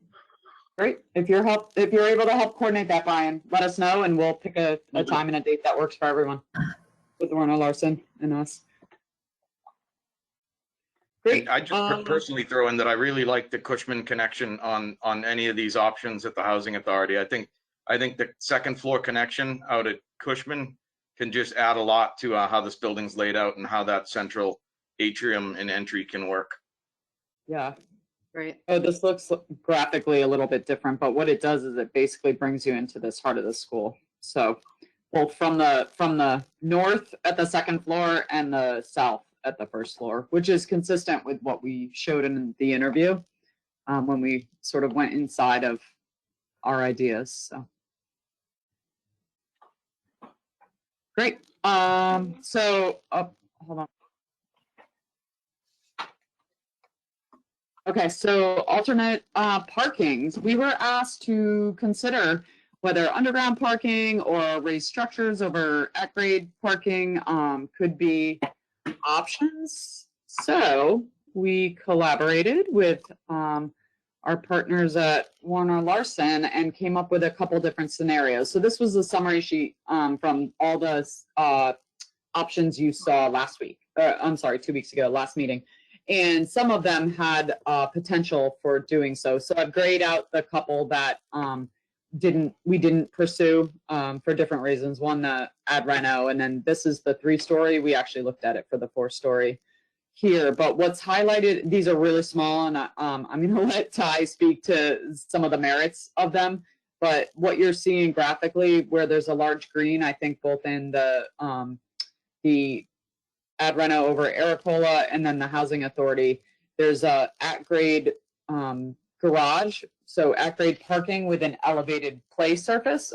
Great. If you're able to help coordinate that, Brian, let us know and we'll pick a time and a date that works for everyone with Werner Larson and us. Great. I just personally throw in that I really like the Cushman connection on any of these options at the Housing Authority. I think the second floor connection out at Cushman can just add a lot to how this building's laid out and how that central atrium and entry can work. Yeah. Great. Oh, this looks graphically a little bit different, but what it does is it basically brings you into this heart of the school. So both from the north at the second floor and the south at the first floor, which is consistent with what we showed in the interview when we sort of went inside of our ideas. So great. Hold on. Okay, so alternate parkings. We were asked to consider whether underground parking or raised structures over at-grade parking could be options. So we collaborated with our partners at Werner Larson and came up with a couple different scenarios. So this was the summary sheet from all the options you saw last week. I'm sorry, 2 weeks ago, last meeting. And some of them had potential for doing so. So I've grayed out the couple that we didn't pursue for different reasons. One, the ad reno, and then this is the 3-story. We actually looked at it for the 4-story here. But what's highlighted, these are really small, and I'm going to let Ty speak to some of the merits of them. But what you're seeing graphically, where there's a large green, I think both in the ad reno over Aracola and then the Housing Authority, there's a at-grade garage. So at-grade parking with an elevated play surface,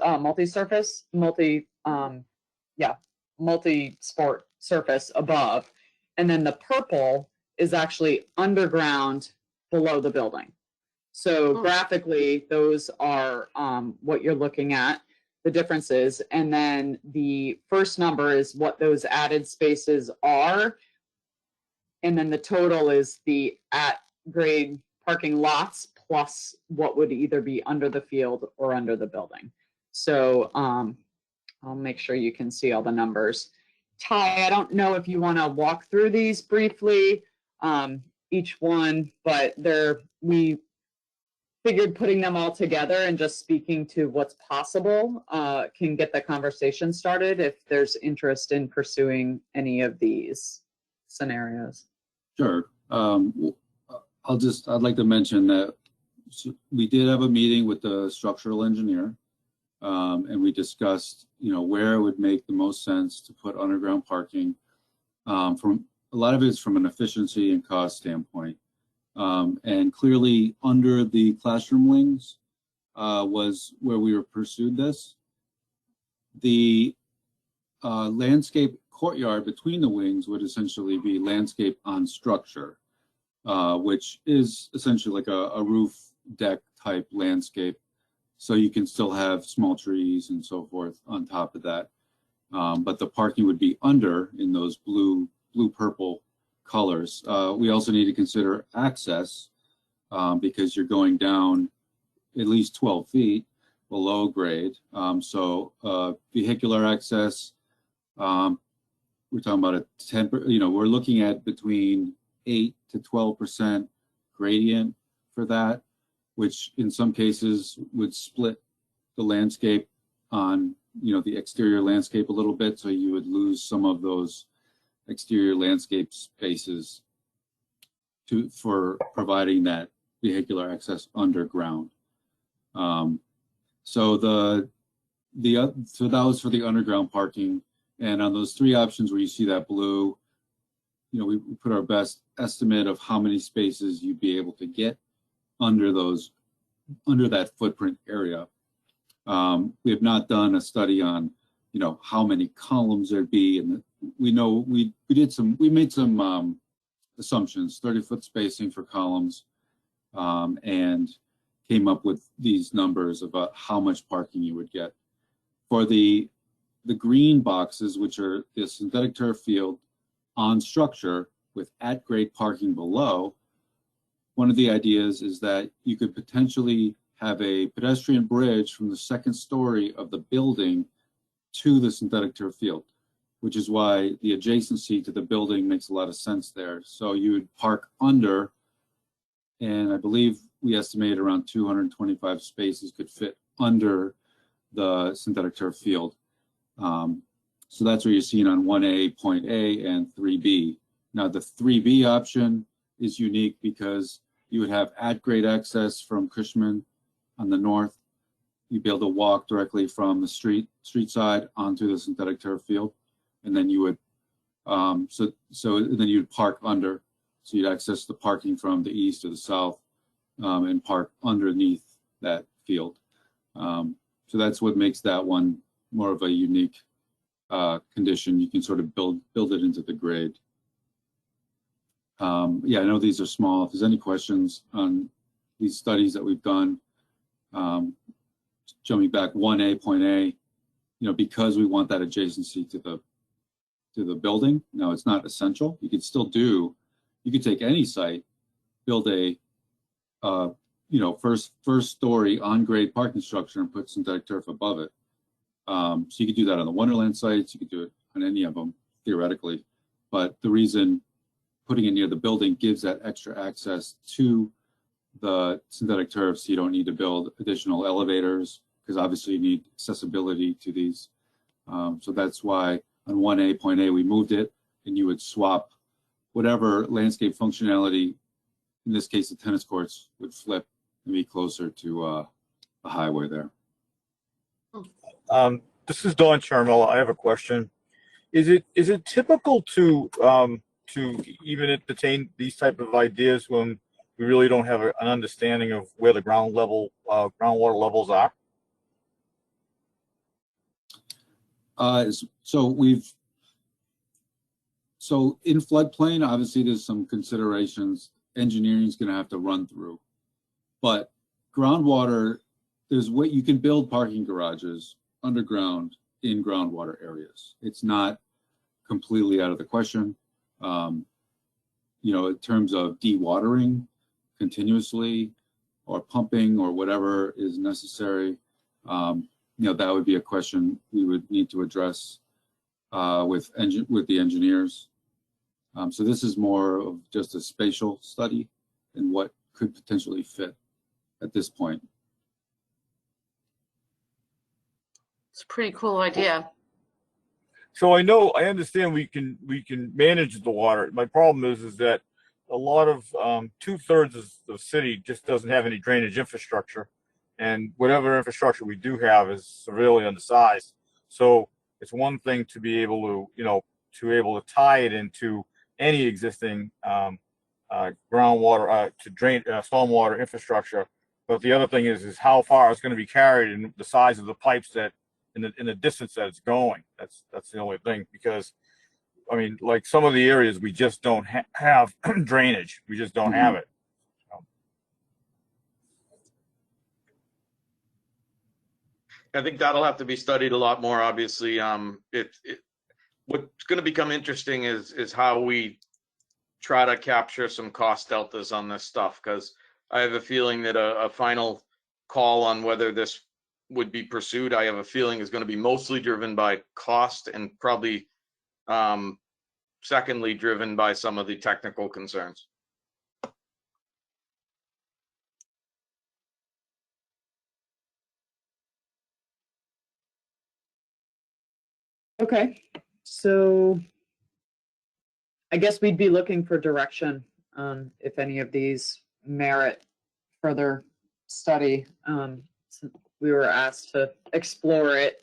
multi-sport surface above. And then the purple is actually underground below the building. So graphically, those are what you're looking at, the differences. And then the first number is what those added spaces are. And then the total is the at-grade parking lots plus what would either be under the field or under the building. So I'll make sure you can see all the numbers. Ty, I don't know if you want to walk through these briefly, each one, but we figured putting them all together and just speaking to what's possible can get the conversation started if there's interest in pursuing any of these scenarios. Sure. I'd like to mention that we did have a meeting with the structural engineer, and we discussed, where it would make the most sense to put underground parking. From a lot of it is from an efficiency and cost standpoint, and clearly under the classroom wings was where we pursued this. The landscape courtyard between the wings would essentially be landscape on structure, which is essentially like a roof deck type landscape. So you can still have small trees and so forth on top of that. But the parking would be under in those blue-purple colors. We also need to consider access because you're going down at least 12 feet below grade. So vehicular access, we're talking about a 10, we're looking at between 8 to 12% gradient for that, which in some cases would split the landscape on, the exterior landscape a little bit. So you would lose some of those exterior landscape spaces for providing that vehicular access underground. So that was for the underground parking. And on those three options where you see that blue, we put our best estimate of how many spaces you'd be able to get under that footprint area. We have not done a study on, how many columns there'd be, and we know we made some assumptions, 30-foot spacing for columns, and came up with these numbers about how much parking you would get. For the green boxes, which are the synthetic turf field on structure with at-grade parking below, one of the ideas is that you could potentially have a pedestrian bridge from the second story of the building to the synthetic turf field, which is why the adjacency to the building makes a lot of sense there. So you would park under, and I believe we estimate around 225 spaces could fit under the synthetic turf field. So that's what you're seeing on 1A, point A, and 3B. Now the 3B option is unique because you would have at-grade access from Cushman on the north. You'd be able to walk directly from the street side onto the synthetic turf field, and then you would then you'd park under, so you'd access the parking from the east or the south, and park underneath that field. So that's what makes that one more of a unique condition. You can sort of build it into the grade. Yeah, I know these are small. If there's any questions on these studies that we've done, jumping back 1A, point A, because we want that adjacency to the building. Now, it's not essential. You could take any site, build a first story on grade parking structure and put synthetic turf above it. So you could do that on the Wonderland sites. You could do it on any of them theoretically, but the reason putting it near the building gives that extra access to the synthetic turf, so you don't need to build additional elevators, because obviously you need accessibility to these. So that's why on 1A, point A, we moved it, and you would swap whatever landscape functionality, in this case the tennis courts, would flip and be closer to the highway there. This is Don Charmel. I have a question. Is it typical to even entertain these type of ideas when we really don't have an understanding of where the groundwater levels are? So in floodplain, obviously there's some considerations engineering is going to have to run through, but groundwater, there's what you can build parking garages underground in groundwater areas. It's not completely out of the question. In terms of dewatering continuously or pumping or whatever is necessary, that would be a question we would need to address with the engineers. So this is more of just a spatial study and what could potentially fit at this point. It's a pretty cool idea. So I understand we can manage the water. My problem is that a lot of 2/3 of the city just doesn't have any drainage infrastructure, and whatever infrastructure we do have is severely undersized. So it's one thing to be able to tie it into any existing groundwater to drain stormwater infrastructure, but the other thing is how far it's going to be carried and the size of the pipes that in the distance that it's going. That's the only thing, because I mean, like some of the areas we just don't have drainage. We just don't have it. I think that'll have to be studied a lot more. Obviously, what's going to become interesting is how we try to capture some cost deltas on this stuff, because I have a feeling that a final call on whether this would be pursued, I have a feeling is going to be mostly driven by cost and probably secondly driven by some of the technical concerns. Okay, so I guess we'd be looking for direction on if any of these merit further study. Since we were asked to explore it.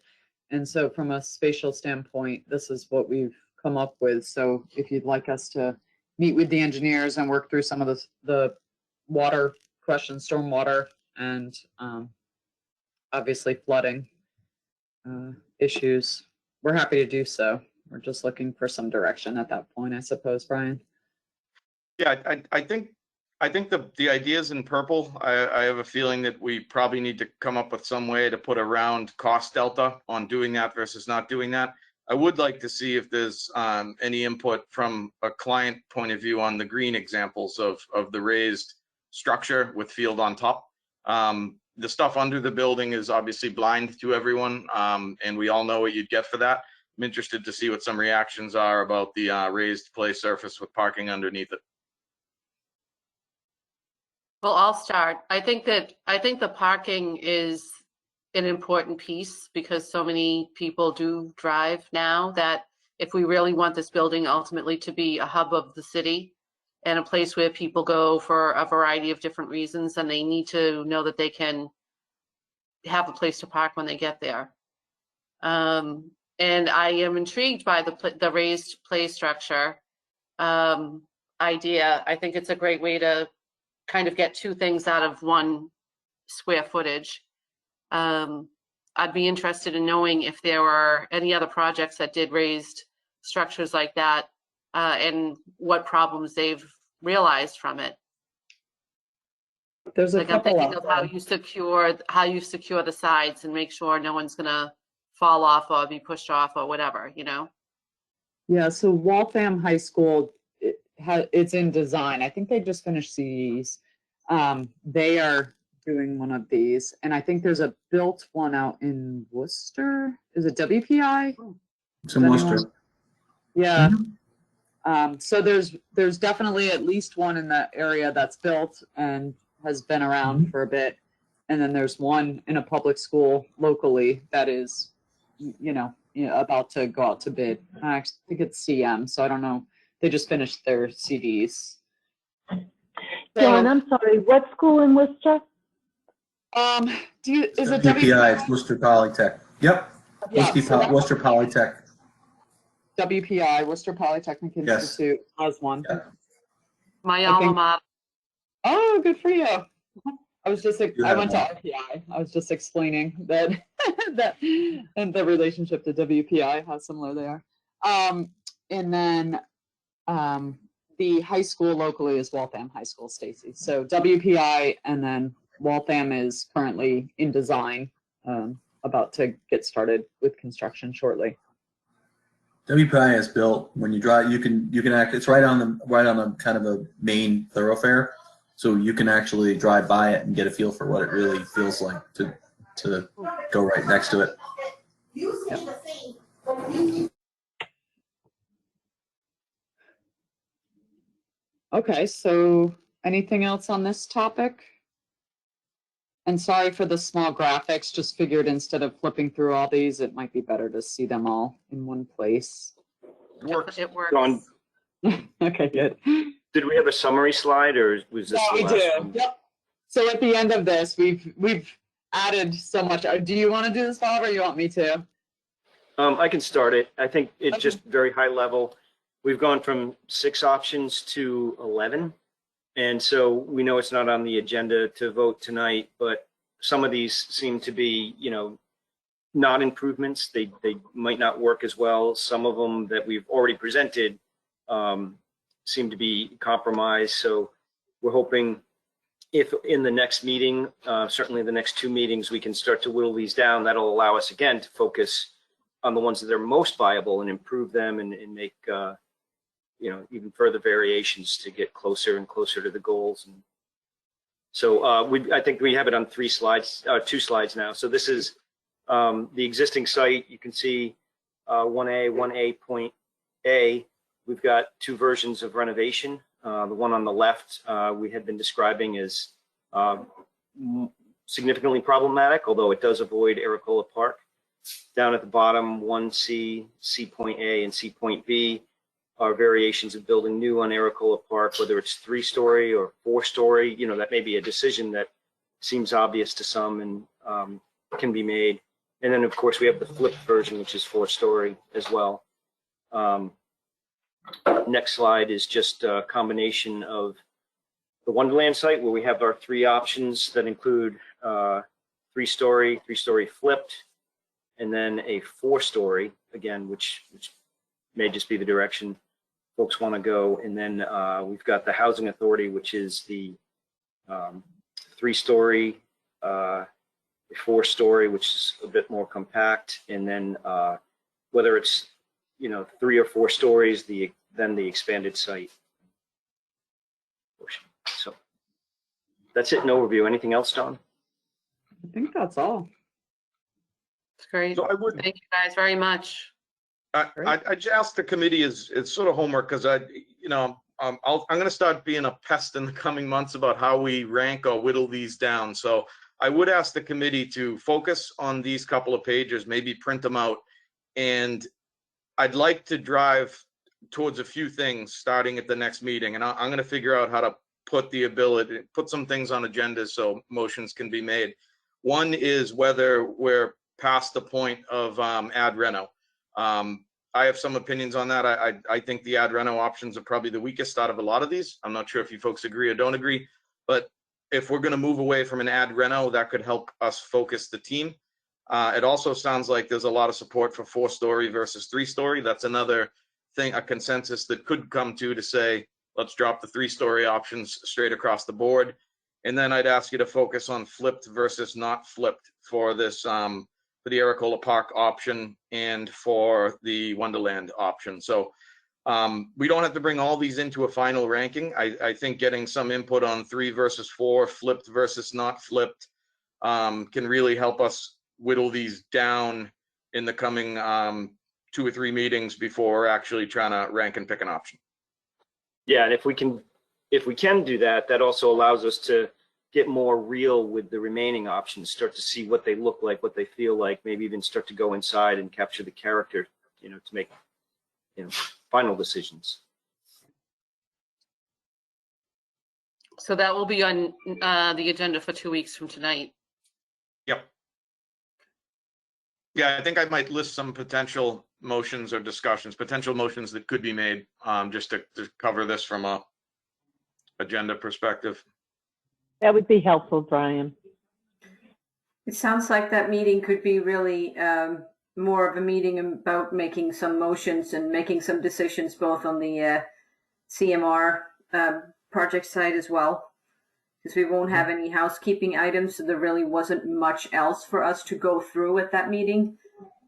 And so from a spatial standpoint, this is what we've come up with. So if you'd like us to meet with the engineers and work through some of the water questions, stormwater, and obviously flooding issues, we're happy to do so. We're just looking for some direction at that point, I suppose, Brian. Yeah, I think the ideas in purple. I have a feeling that we probably need to come up with some way to put a round cost delta on doing that versus not doing that. I would like to see if there's any input from a client point of view on the green examples of the raised structure with field on top. The stuff under the building is obviously blind to everyone, and we all know what you'd get for that. I'm interested to see what some reactions are about the raised play surface with parking underneath it. Well, I'll start. I think the parking is an important piece because so many people do drive now that if we really want this building ultimately to be a hub of the city and a place where people go for a variety of different reasons, then they need to know that they can have a place to park when they get there. And I am intrigued by the raised play structure idea. I think it's a great way to kind of get two things out of one square footage. I'd be interested in knowing if there were any other projects that did raised structures like that and what problems they've realized from it. There's a like I'm couple thinking of how you secure the sides and make sure no one's gonna fall off or be pushed off or whatever, you know? Yeah, so Waltham High School, it's in design. I think they just finished CDs. They are doing one of these, and I think there's a built one out in Worcester. Is it WPI? It's in Worcester. Yeah. So there's definitely at least one in that area that's built and has been around for a bit, and then there's one in a public school locally that is, about to go out to bid. I think it's CM, so I don't know. They just finished their CDs. John, I'm sorry, what school in Worcester? Is it WPI? It's Worcester Polytech. Yep. Yeah, Worcester Polytech. WPI, Worcester Polytechnic Institute, has one. Yeah. My alma mater. Oh, good for you. I went to one. RPI. I was just explaining that and the relationship to WPI, how similar they are. And then the high school locally is Waltham High School, Stacy. So WPI, and then Waltham is currently in design, about to get started with construction shortly. WPI is built. When you drive, you can act. It's right on the kind of a main thoroughfare, so you can actually drive by it and get a feel for what it really feels like to go right next to it. Yep. Okay, so anything else on this topic? And sorry for the small graphics, just figured instead of flipping through all these, it might be better to see them all in one place. It works. John, Okay, good. did we have a summary slide, or was this the We last do. one? Yep. So at the end of this, we've added so much. Do you want to do this, Bob, or you want me to? I can start it. I think it's just very high level. We've gone from 6 options to 11. And so we know it's not on the agenda to vote tonight, but some of these seem to be, not improvements. They might not work as well. Some of them that we've already presented seem to be compromised. So we're hoping if in the next meeting, certainly the next 2 meetings, we can start to whittle these down. That'll allow us again to focus on the ones that are most viable and improve them and make even further variations to get closer and closer to the goals. And so I think we have it on 2 slides now. So this is the existing site. You can see 1A, 1A point A We've got two versions of renovation. The one on the left we had been describing as significantly problematic, although it does avoid Aracola Park. Down at the bottom, 1C, C point A, and C point B are variations of building new on Aracola Park, whether it's 3-story or 4-story. You know, that may be a decision that seems obvious to some and can be made. And then, of course, we have the flipped version, which is 4-story as well. Next slide is just a combination of the Wonderland site, where we have our 3 options that include 3-story, 3-story flipped, and then a 4-story, again, which may just be the direction folks want to go. And then we've got the Housing Authority, which is the 3-story, 4-story, which is a bit more compact. And then whether it's 3 or 4 stories, then the expanded site. So that's it in overview. Anything else, Don? I think that's all. It's great. So I would, Thank you guys very much. I just asked the committee it's sort of homework, because I'm going to start being a pest in the coming months about how we rank or whittle these down. So I would ask the committee to focus on these couple of pages, maybe print them out, and I'd like to drive towards a few things starting at the next meeting, and I'm going to figure out how to put some things on agendas so motions can be made. One is whether we're past the point of ad reno. I have some opinions on that. I think the ad reno options are probably the weakest out of a lot of these. I'm not sure if you folks agree or don't agree, but if we're going to move away from an ad reno, that could help us focus the team. It also sounds like there's a lot of support for 4-story versus 3-story. That's another thing, a consensus that could come to say, let's drop the 3-story options straight across the board. And then I'd ask you to focus on flipped versus not flipped for this, for the Aracola Park option and for the Wonderland option. So we don't have to bring all these into a final ranking. I think getting some input on 3 versus 4, flipped versus not flipped, can really help us whittle these down in the coming 2 or 3 meetings before we're actually trying to rank and pick an option. Yeah, and if we can do that, that also allows us to get more real with the remaining options, start to see what they look like, what they feel like, maybe even start to go inside and capture the character, to make, final decisions. So that will be on the agenda for 2 weeks from tonight. Yep. Yeah, I think I might list some potential motions or discussions, potential motions that could be made, just to cover this from a agenda perspective. That would be helpful, Brian. It sounds like that meeting could be really more of a meeting about making some motions and making some decisions, both on the CMR project side as well, because we won't have any housekeeping items, so there really wasn't much else for us to go through at that meeting.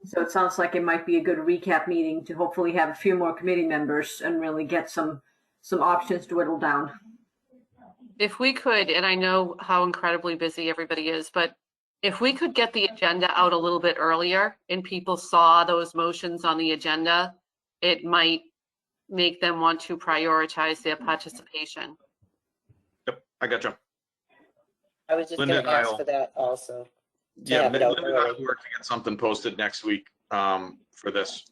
So it sounds like it might be a good recap meeting to hopefully have a few more committee members and really get some options to whittle down. If we could, and I know how incredibly busy everybody is, but if we could get the agenda out a little bit earlier and people saw those motions on the agenda, it might make them want to prioritize their participation. Yep, I gotcha. I was just going to ask for that also. Yeah, Linda and I will work to get something posted next week for this.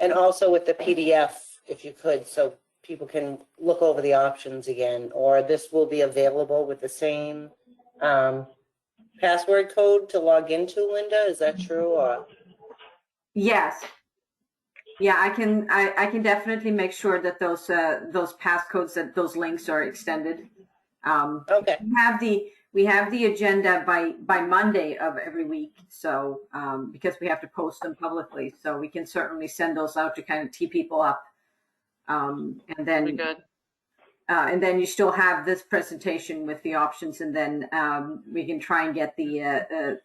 And also with the PDF, if you could, so people can look over the options again, or this will be available with the same password code to log into, Linda, is that true? Or? Yes. Yeah, I can definitely make sure that those passcodes, that those links are extended. Okay. We have the agenda by Monday of every week, so because we have to post them publicly, so we can certainly send those out to kind of tee people up, and then you still have this presentation with the options, and then we can try and get the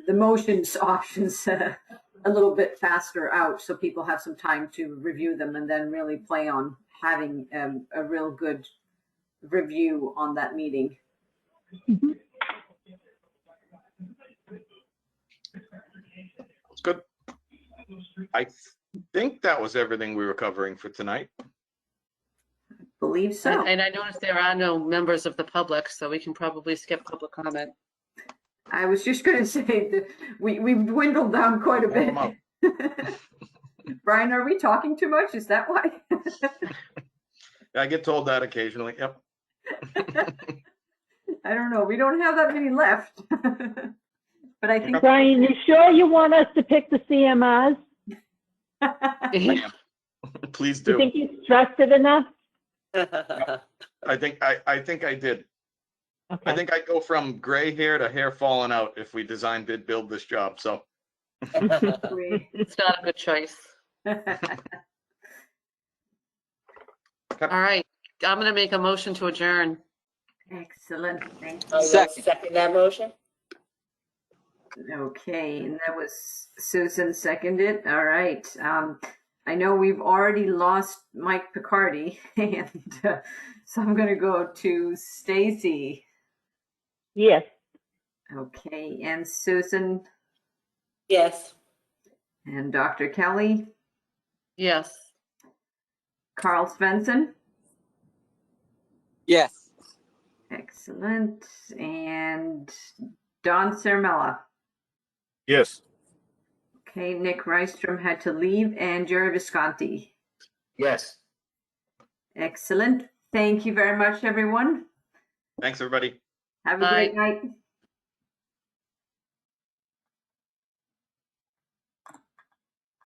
motions options a little bit faster out, so people have some time to review them, and then really play on having a real good review on that meeting. It's good. I think that was everything we were covering for tonight. Believe so. And I noticed there are no members of the public, so we can probably skip public comment. I was just going to say that we've dwindled down quite a bit. Brian, are we talking too much? Is that why? I get told that occasionally. Yep. I don't know. We don't have that many left. But I think. Brian, you sure you want us to pick the CMRs? Please do. You think you stressed it enough? I think I did. Okay. I think I go from gray hair to hair falling out if we design, bid, build this job. So It's not a good choice. All right, I'm going to make a motion to adjourn. Excellent. Thank you. I'll second that motion. Okay, and that was Susan seconded. All right. I know we've already lost Mike Picardi, and so I'm going to go to Stacy. Yes. Okay, and Susan Yes. and Dr. Kelly, Yes. Carl Svensson. Yes. Excellent. And Don Cermella. Yes. Okay, Nick Rystrom had to leave, and Jerry Visconti. Yes. Excellent. Thank you very much, everyone. thanks, everybody. Have a great night.